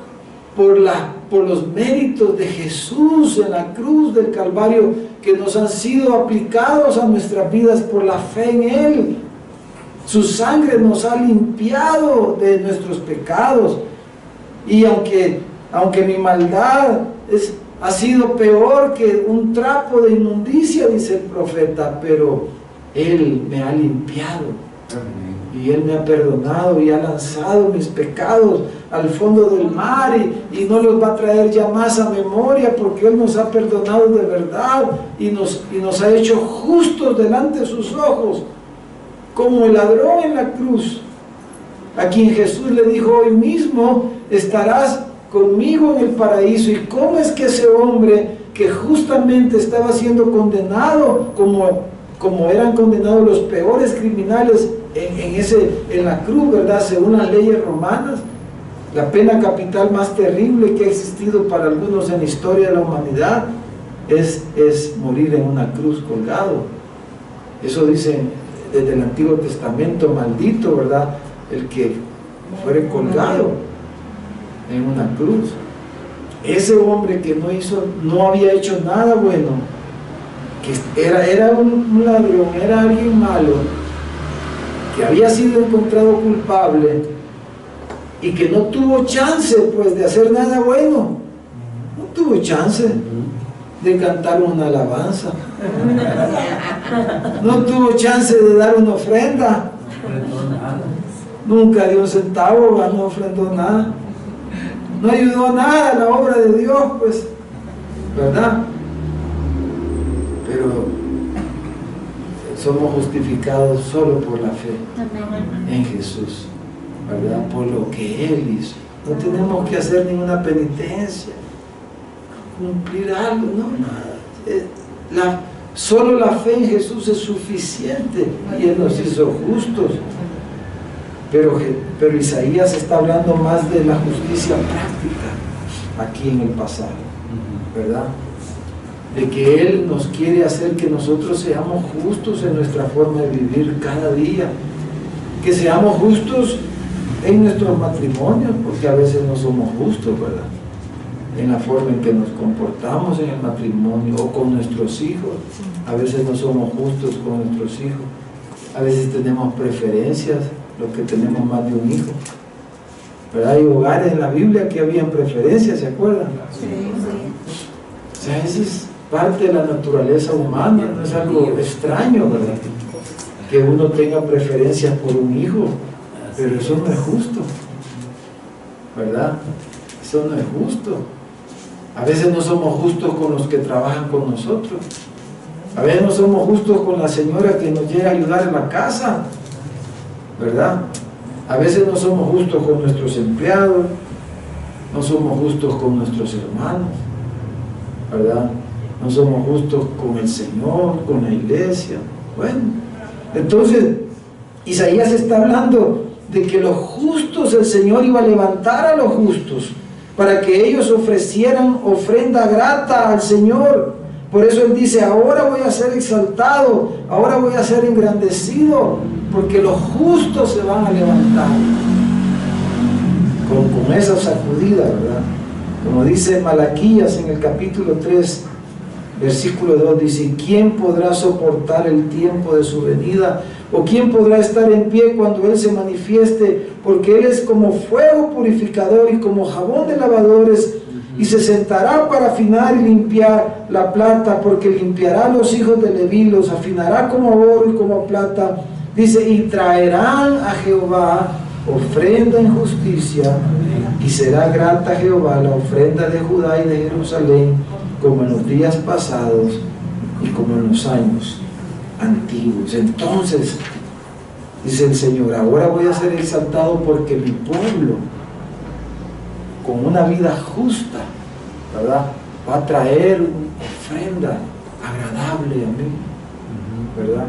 por los méritos de Jesús en la cruz del Calvario, que nos han sido aplicados a nuestras vidas por la fe en Él. Su sangre nos ha limpiado de nuestros pecados. Y aunque mi maldad ha sido peor que un trapo de inmundicia, dice el profeta, pero Él me ha limpiado. Y Él me ha perdonado y ha lanzado mis pecados al fondo del mar, y no los va a traer ya más a memoria, porque Él nos ha perdonado de verdad y nos ha hecho justos delante de sus ojos, como el ladrón en la cruz, a quien Jesús le dijo: hoy mismo estarás conmigo en el paraíso. Y cómo es que ese hombre que justamente estaba siendo condenado, como eran condenados los peores criminales en la cruz, ¿verdad? Según las leyes romanas, la pena capital más terrible que ha existido para algunos en la historia de la humanidad es morir en una cruz colgado. Eso dice desde el Antiguo Testamento: maldito, ¿verdad?, el que fuere colgado en una cruz. Ese hombre que no había hecho nada bueno, que era un ladrón, era alguien malo, que había sido encontrado culpable y que no tuvo chance pues de hacer nada bueno, no tuvo chance. de cantar una alabanza. No tuvo chance de dar una ofrenda. Nunca dio un centavo, no ofrendó nada. No ayudó nada a la obra de Dios, pues, ¿verdad? Pero somos justificados solo por la fe en Jesús, ¿verdad? Por lo que Él hizo. No tenemos que hacer ninguna penitencia, cumplir algo, no, nada. Solo la fe en Jesús es suficiente y Él nos hizo justos. Pero Isaías está hablando más de la justicia práctica aquí en el pasaje, ¿verdad? De que Él nos quiere hacer que nosotros seamos justos en nuestra forma de vivir cada día, que seamos justos en nuestros matrimonios, porque a veces no somos justos, ¿verdad? En la forma en que nos comportamos en el matrimonio o con nuestros hijos. A veces no somos justos con nuestros hijos, a veces tenemos preferencias, los que tenemos más de un hijo, ¿verdad? Hay hogares en la Biblia que habían preferencias, ¿se acuerdan? Sí. O sea, eso es parte de la naturaleza humana, no es algo extraño, ¿verdad? Que uno tenga preferencias por un hijo, pero eso no es justo, ¿verdad? Eso no es justo. A veces no somos justos con los que trabajan con nosotros, a veces no somos justos con la señora que nos llega a ayudar en la casa, ¿verdad? A veces no somos justos con nuestros empleados, no somos justos con nuestros hermanos, ¿verdad? No somos justos con el Señor, con la iglesia. Bueno, entonces Isaías está hablando de que los justos, el Señor iba a levantar a los justos para que ellos ofrecieran ofrenda grata al Señor. Por eso Él dice, ahora voy a ser exaltado, ahora voy a ser engrandecido, porque los justos se van a levantar con esa sacudida, ¿verdad? Como dice Malaquías en el capítulo 3, versículo 2, dice, ¿quién podrá soportar el tiempo de su venida? ¿O quién podrá estar en pie cuando Él se manifieste? Porque Él es como fuego purificador y como jabón de lavadores, y se sentará para afinar y limpiar la plata, porque limpiará a los hijos de Leví, los afinará como oro y como plata. Dice, y traerán a Jehová ofrenda en justicia, y será grata a Jehová la ofrenda de Judá y de Jerusalén, como en los días pasados y como en los años antiguos. Entonces, dice el Señor, ahora voy a ser exaltado porque mi pueblo, con una vida justa, ¿verdad?, va a traer una ofrenda agradable a mí, ¿verdad?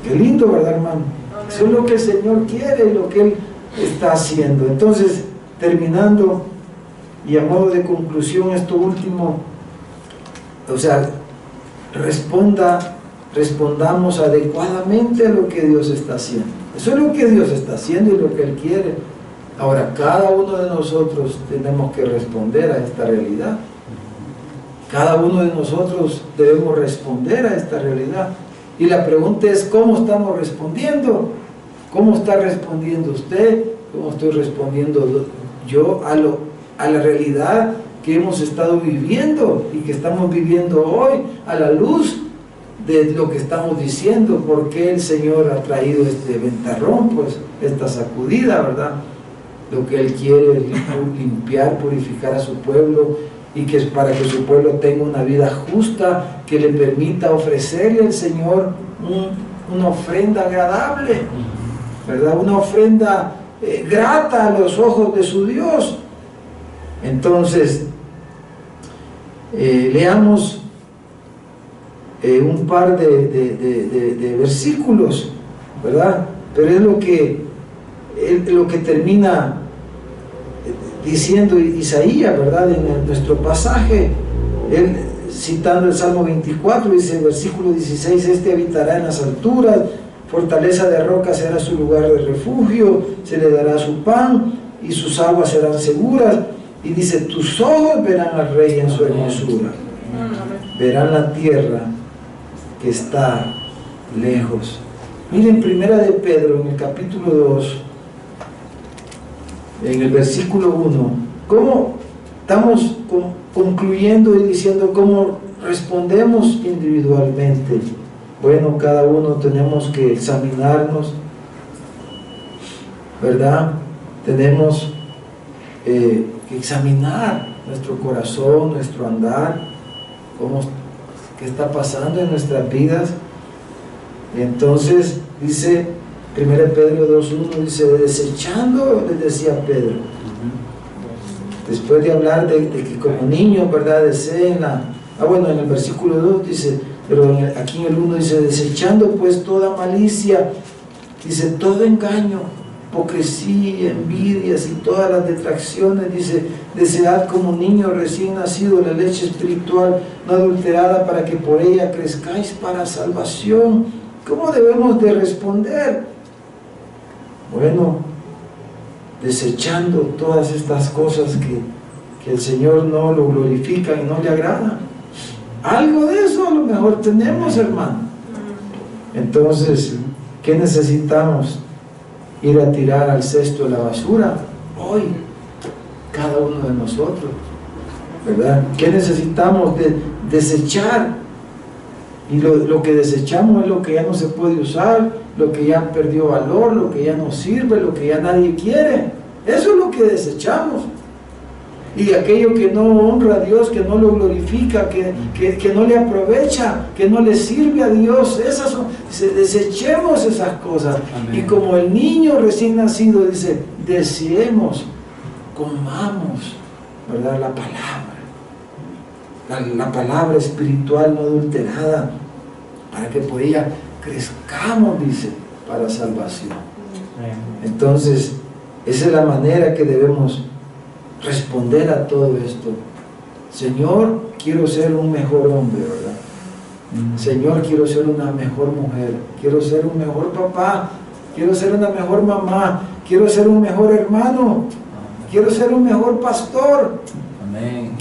Qué lindo, ¿verdad, hermano? Eso es lo que el Señor quiere y lo que Él está haciendo. Entonces, terminando y a modo de conclusión, esto último, o sea, respondamos adecuadamente a lo que Dios está haciendo. Eso es lo que Dios está haciendo y lo que Él quiere. Ahora, cada uno de nosotros tenemos que responder a esta realidad. Cada uno de nosotros debemos responder a esta realidad. Y la pregunta es, ¿cómo estamos respondiendo? ¿Cómo está respondiendo usted? ¿Cómo estoy respondiendo yo a la realidad que hemos estado viviendo y que estamos viviendo hoy, a la luz de lo que estamos diciendo? ¿Por qué el Señor ha traído este ventarrón, pues, esta sacudida, verdad? Lo que Él quiere es limpiar, purificar a su pueblo, y que es para que su pueblo tenga una vida justa, que le permita ofrecerle al Señor una ofrenda agradable, ¿verdad? Una ofrenda grata a los ojos de su Dios. Entonces, leamos un par de versículos, ¿verdad? Pero es lo que termina diciendo Isaías, ¿verdad? En nuestro pasaje, él citando el Salmo 24, dice, versículo 16, este habitará en las alturas, fortaleza de roca será su lugar de refugio, se le dará su pan y sus aguas serán seguras. Y dice, tus ojos verán al Rey en su hermosura, verán la tierra que está lejos. Miren, primera de Pedro, en el capítulo 2, en el versículo 1, cómo estamos concluyendo y diciendo cómo respondemos individualmente? Bueno, cada uno tenemos que examinarnos, ¿verdad? Tenemos que examinar nuestro corazón, nuestro andar, qué está pasando en nuestras vidas. Y entonces dice 1 Pedro 2:1, dice, desechando, les decía Pedro, después de hablar de que como niños, ¿verdad?, deseen en el versículo 2 dice, pero aquí en el 1 dice, desechando pues toda malicia, dice, todo engaño, hipocresía, envidias y todas las detracciones, dice, desead como niño recién nacido la leche espiritual no adulterada, para que por ella crezcáis para salvación. ¿Cómo debemos de responder? Bueno, desechando todas estas cosas que el Señor no lo glorifica y no le agrada. Algo de eso a lo mejor tenemos, hermano. Entonces, ¿qué necesitamos? Ir a tirar al cesto de la basura hoy, cada uno de nosotros, ¿verdad? ¿Qué necesitamos desechar? Y lo que desechamos es lo que ya no se puede usar, lo que ya perdió valor, lo que ya no sirve, lo que ya nadie quiere. Eso es lo que desechamos. Y aquello que no honra a Dios, que no lo glorifica, que no le aprovecha, que no le sirve a Dios, desechemos esas cosas. Amén. Y como el niño recién nacido dice, deseemos, comamos, ¿verdad?, la palabra, la palabra espiritual no adulterada, para que por ella crezcamos, dice, para salvación. Entonces, esa es la manera que debemos responder a todo esto. Señor, quiero ser un mejor hombre, ¿verdad? Señor, quiero ser una mejor mujer, quiero ser un mejor papá, quiero ser una mejor mamá, quiero ser un mejor hermano, quiero ser un mejor pastor,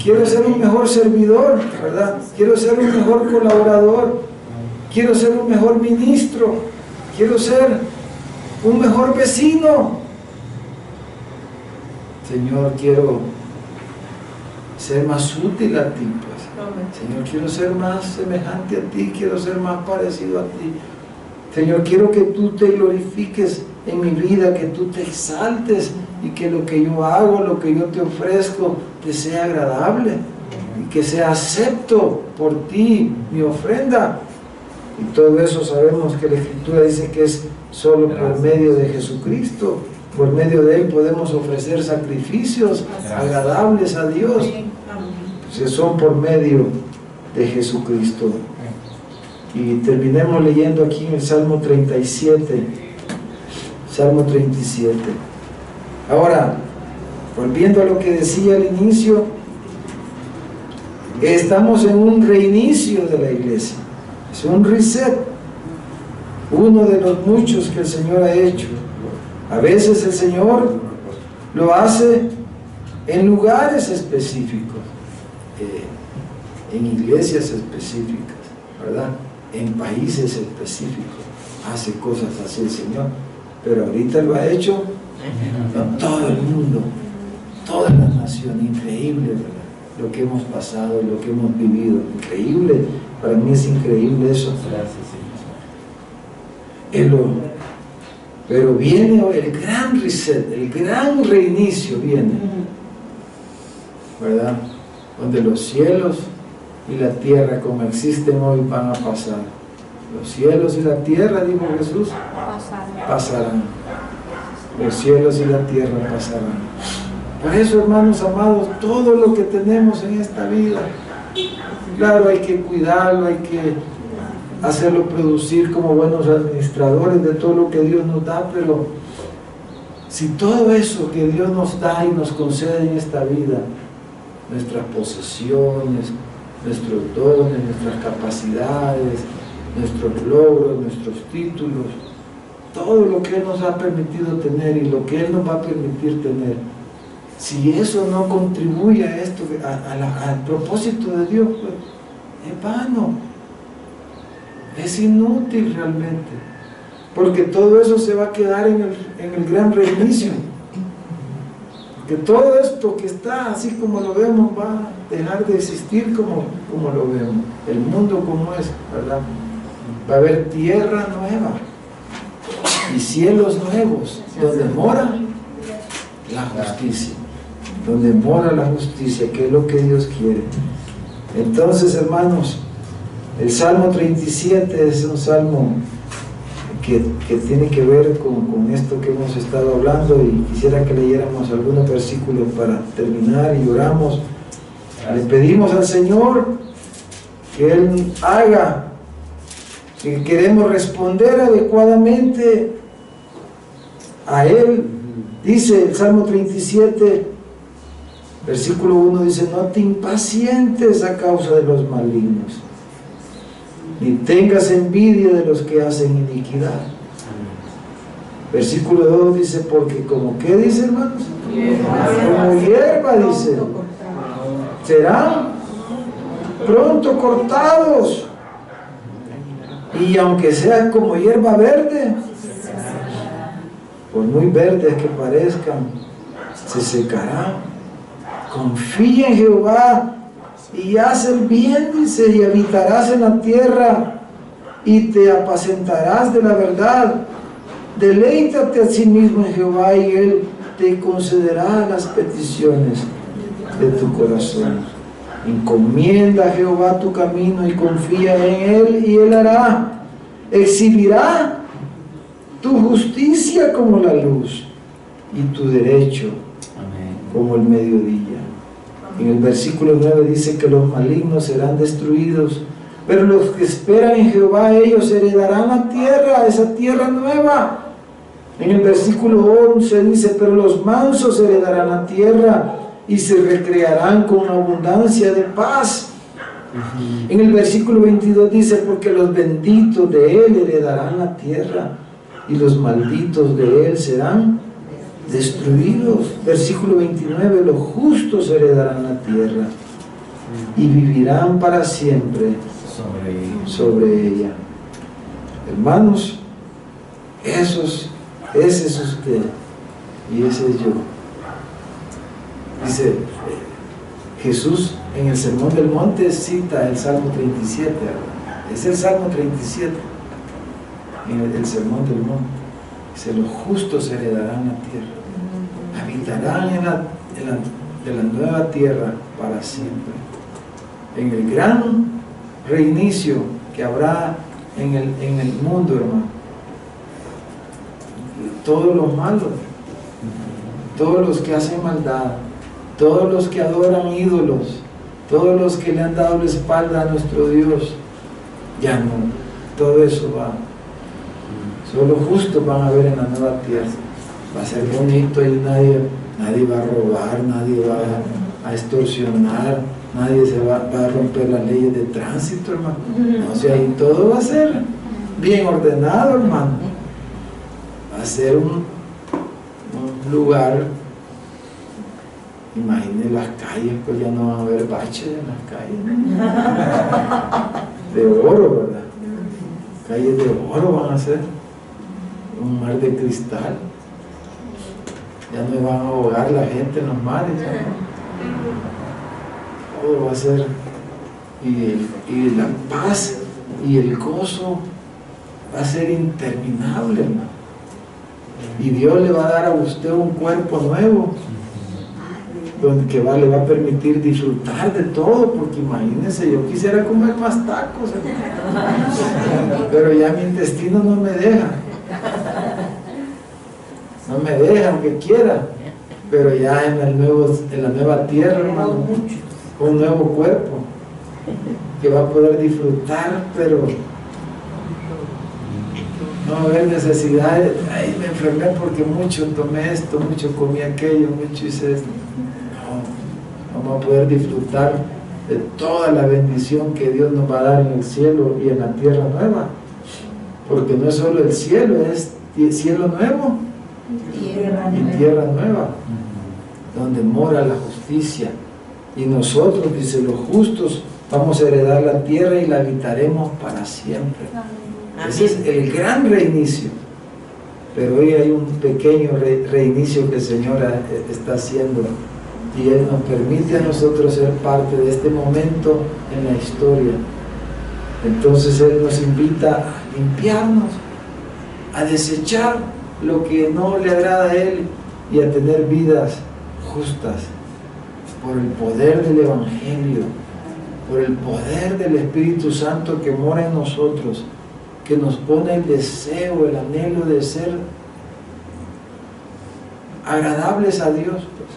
quiero ser un mejor servidor, ¿verdad? Quiero ser un mejor colaborador, quiero ser un mejor ministro, quiero ser un mejor vecino. Señor, quiero ser más útil a ti, pues. Señor, quiero ser más semejante a ti, quiero ser más parecido a ti. Señor, quiero que tú te glorifiques en mi vida, que tú te exaltes y que lo que yo hago, lo que yo te ofrezco, te sea agradable y que sea acepto por ti, mi ofrenda. Y todo eso sabemos que la Escritura dice que es solo por medio de Jesucristo. Por medio de Él podemos ofrecer sacrificios agradables a Dios, pues son por medio de Jesucristo. Y terminemos leyendo aquí en el Salmo 37. Salmo 37. Ahora, volviendo a lo que decía al inicio, estamos en un reinicio de la iglesia. Es un reset, uno de los muchos que el Señor ha hecho. A veces el Señor lo hace en lugares específicos, en iglesias específicas, ¿verdad? En países específicos. Hace cosas así el Señor, pero ahorita lo ha hecho en todo el mundo, toda la nación. Increíble, ¿verdad? Lo que hemos pasado, lo que hemos vivido. Increíble, para mí es increíble eso. Pero viene el gran reset, el gran reinicio viene, ¿verdad? Donde los cielos y la tierra como existen hoy van a pasar. Los cielos y la tierra, dijo Jesús, pasarán. Los cielos y la tierra pasarán. Por eso, hermanos amados, todo lo que tenemos en esta vida, claro, hay que cuidarlo, hay que hacerlo producir como buenos administradores de todo lo que Dios nos da, pero si todo eso que Dios nos da y nos concede en esta vida, nuestras posesiones, nuestros dones, nuestras capacidades, nuestros logros, nuestros títulos, todo lo que Él nos ha permitido tener y lo que Él nos va a permitir tener, si eso no contribuye a esto, al propósito de Dios, pues es vano. Es inútil realmente, porque todo eso se va a quedar en el gran reinicio, porque todo esto que está así como lo vemos va dejar de existir como lo vemos, el mundo como es, ¿verdad? Va a haber tierra nueva y cielos nuevos, donde mora la justicia, donde mora la justicia, que es lo que Dios quiere. Entonces, hermanos, el Salmo 37 es un salmo que tiene que ver con esto que hemos estado hablando, y quisiera que leyéramos algunos versículos para terminar y oramos. Le pedimos al Señor que Él haga, que queremos responder adecuadamente a Él. Dice el Salmo 37, versículo 1, dice: no te impacientes a causa de los malignos, ni tengas envidia de los que hacen iniquidad. Versículo 2 dice: porque como, ¿qué dice, hermanos? Como hierba, dice, serán pronto cortados, y aunque sean como hierba verde, por muy verdes que parezcan, se secarán. Confía en Jehová y haz el bien, dice, y habitarás en la tierra, y te apacentarás de la verdad. Deleítate a sí mismo en Jehová, y Él te concederá las peticiones de tu corazón. Encomienda a Jehová tu camino y confía en Él, y Él hará. Exhibirá tu justicia como la luz y tu derecho como el mediodía. En el versículo 9 dice que los malignos serán destruidos, pero los que esperan en Jehová, ellos heredarán la tierra, esa tierra nueva. En el versículo 11 dice: pero los mansos heredarán la tierra y se recrearán con abundancia de paz. En el versículo 22 dice: porque los benditos de Él heredarán la tierra, y los malditos de Él serán destruidos. Versículo 29: los justos heredarán la tierra y vivirán para siempre sobre ella. Hermanos, ese es usted y ese es yo. Dice Jesús en el Sermón del Monte, cita el Salmo 37, es el Salmo 37 en el Sermón del Monte. Dice: los justos heredarán la tierra, habitarán en la nueva tierra para siempre. En el gran reinicio que habrá en el mundo, hermano, todos los malos, todos los que hacen maldad, todos los que adoran ídolos, todos los que le han dado la espalda a nuestro Dios, ya no, todo eso va. Solo justos van a ver en la nueva tierra. Va a ser bonito y nadie va a robar, nadie va a extorsionar, nadie va a romper las leyes de tránsito, hermano. O sea, ahí todo va a ser bien ordenado, hermano. Va a ser un lugar. Imaginen las calles, pues ya no van a haber baches en las calles. De oro, ¿verdad? Calles de oro van a ser. Un mar de cristal. Ya no van a ahogar la gente en los mares. Todo va a ser. Y la paz y el gozo va a ser interminable, hermano. Y Dios le va a dar a usted un cuerpo nuevo, que le va a permitir disfrutar de todo, porque imagínense, yo quisiera comer más tacos, pero ya mi intestino no me deja, aunque quiera, pero ya en la nueva tierra, hermano, un nuevo cuerpo que va a poder disfrutar, pero no va a haber necesidad de: ay, me enfermé porque mucho tomé esto, mucho comí aquello, mucho hice esto. No, vamos a poder disfrutar de toda la bendición que Dios nos va a dar en el cielo y en la tierra nueva, porque no es solo el cielo, es cielo nuevo y tierra nueva, donde mora la justicia. Y nosotros, dice, los justos, vamos a heredar la tierra y la habitaremos para siempre. Ese es el gran reinicio. Pero hoy hay un pequeño reinicio que el Señor está haciendo y Él nos permite a nosotros ser parte de este momento en la historia. Entonces Él nos invita a limpiarnos, a desechar lo que no le agrada a Él y a tener vidas justas por el poder del Evangelio, por el poder del Espíritu Santo que mora en nosotros, que nos pone el deseo, el anhelo de ser agradables a Dios, pues,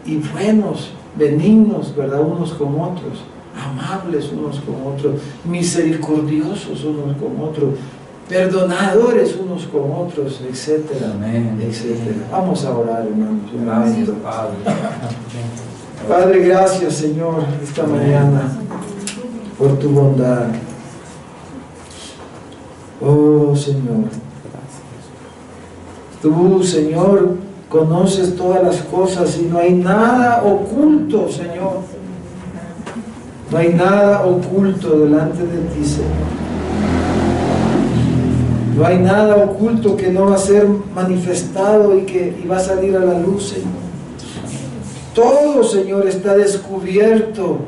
y buenos, benignos, ¿verdad? Unos con otros, amables unos con otros, misericordiosos unos con otros, perdonadores unos con otros, etcétera, etcétera. Vamos a orar, hermanos, un momento. Padre, gracias, Señor, esta mañana por tu bondad. Oh, Señor, tú, Señor, conoces todas las cosas y no hay nada oculto, Señor. No hay nada oculto delante de ti, Señor. No hay nada oculto que no va a ser manifestado y va a salir a la luz, Señor. Todo, Señor, está descubierto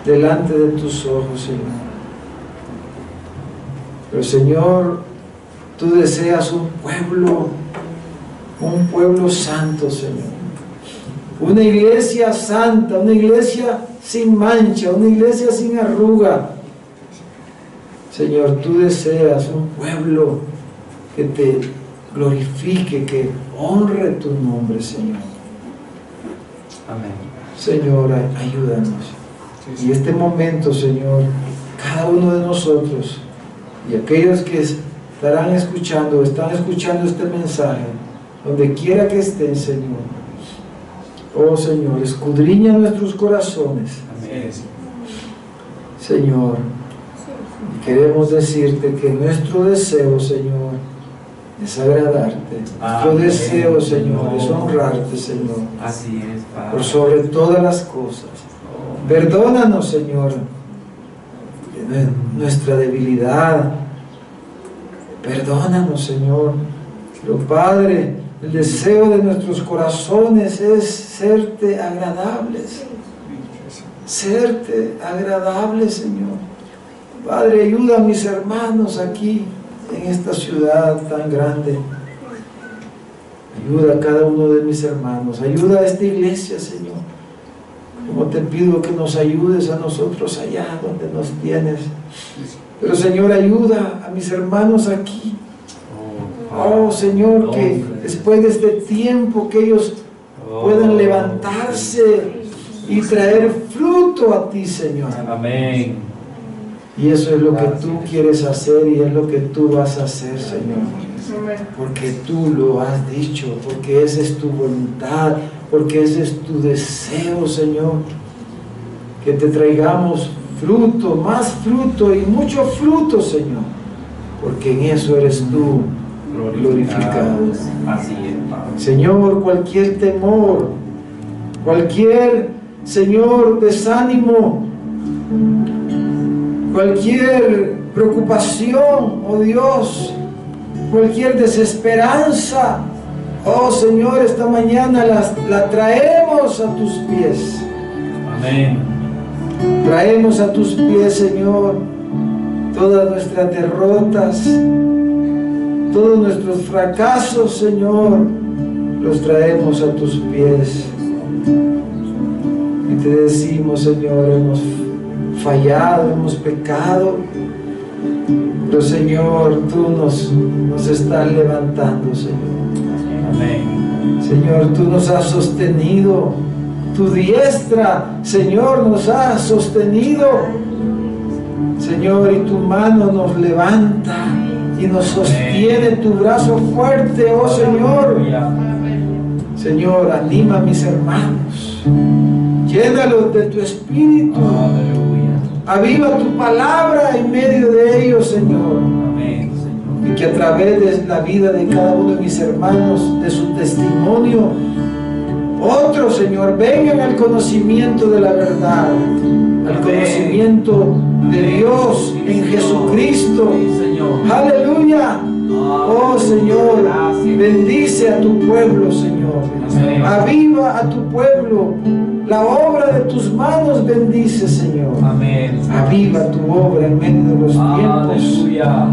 delante de tus ojos, Señor. Pero, Señor, tú deseas un pueblo santo, Señor. Una iglesia santa, una iglesia sin mancha, una iglesia sin arruga. Señor, tú deseas un pueblo que te glorifique, que honre tu nombre, Señor. Amén. Señor, ayúdanos. Y este momento, Señor, cada uno de nosotros y aquellos que están escuchando este mensaje, donde quiera que estén, Señor. Oh, Señor, escudriña nuestros corazones. Amén. Señor, y queremos decirte que nuestro deseo, Señor, es agradarte. Nuestro Amén. Deseo, Señor, es honrarte, Señor. Así es, Padre. Por sobre todas las cosas. Perdónanos, Señor, de nuestra debilidad. Perdónanos, Señor. Pero, Padre, el deseo de nuestros corazones es serte agradables. Serte agradables, Señor. Padre, ayuda a mis hermanos aquí en esta ciudad tan grande. Ayuda a cada uno de mis hermanos. Ayuda a esta iglesia, Señor. Como te pido que nos ayudes a nosotros allá donde nos tienes. Pero, Señor, ayuda a mis hermanos aquí. Oh, Señor, que después de este tiempo que ellos puedan levantarse y traer fruto a ti, Señor. Amén. Y eso es lo que tú quieres hacer y es lo que tú vas a hacer, Señor. Porque tú lo has dicho, porque esa es tu voluntad, porque ese es tu deseo, Señor. Que te traigamos fruto, más fruto y mucho fruto, Señor. Porque en eso eres tú glorificado. Así es, Padre. Señor, cualquier temor, cualquier, Señor, desánimo, cualquier preocupación, oh Dios, cualquier desesperanza, oh Señor, esta mañana la traemos a tus pies. Amén. Traemos a tus pies, Señor, todas nuestras derrotas, todos nuestros fracasos, Señor, los traemos a tus pies. Y te decimos, Señor, hemos fallado, hemos pecado, pero, Señor, tú nos estás levantando, Señor. Amén. Señor, tú nos has sostenido, tu diestra, Señor, nos ha sostenido, Señor, y tu mano nos levanta y nos sostiene tu brazo fuerte, oh Señor. Señor, anima a mis hermanos, llénalos de tu espíritu, aviva tu palabra en medio de ellos, Señor. Amén, Señor. Y que a través de la vida de cada uno de mis hermanos, de su testimonio, otros, Señor, vengan al conocimiento de la verdad, al conocimiento de Dios en Jesucristo. Sí, Señor. Aleluya. Oh Señor, Gracias. bendice a tu pueblo, Señor. Amén. Aviva a tu pueblo. La obra de tus manos bendice, Señor. Amén. Aviva tu obra en medio de los tiempos. Aleluya.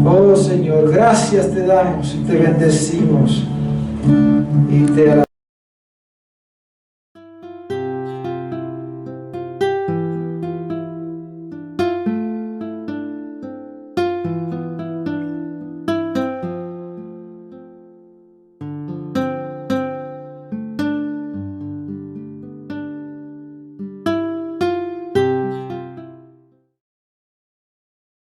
Oh Señor, gracias te damos y te bendecimos y te alabamos.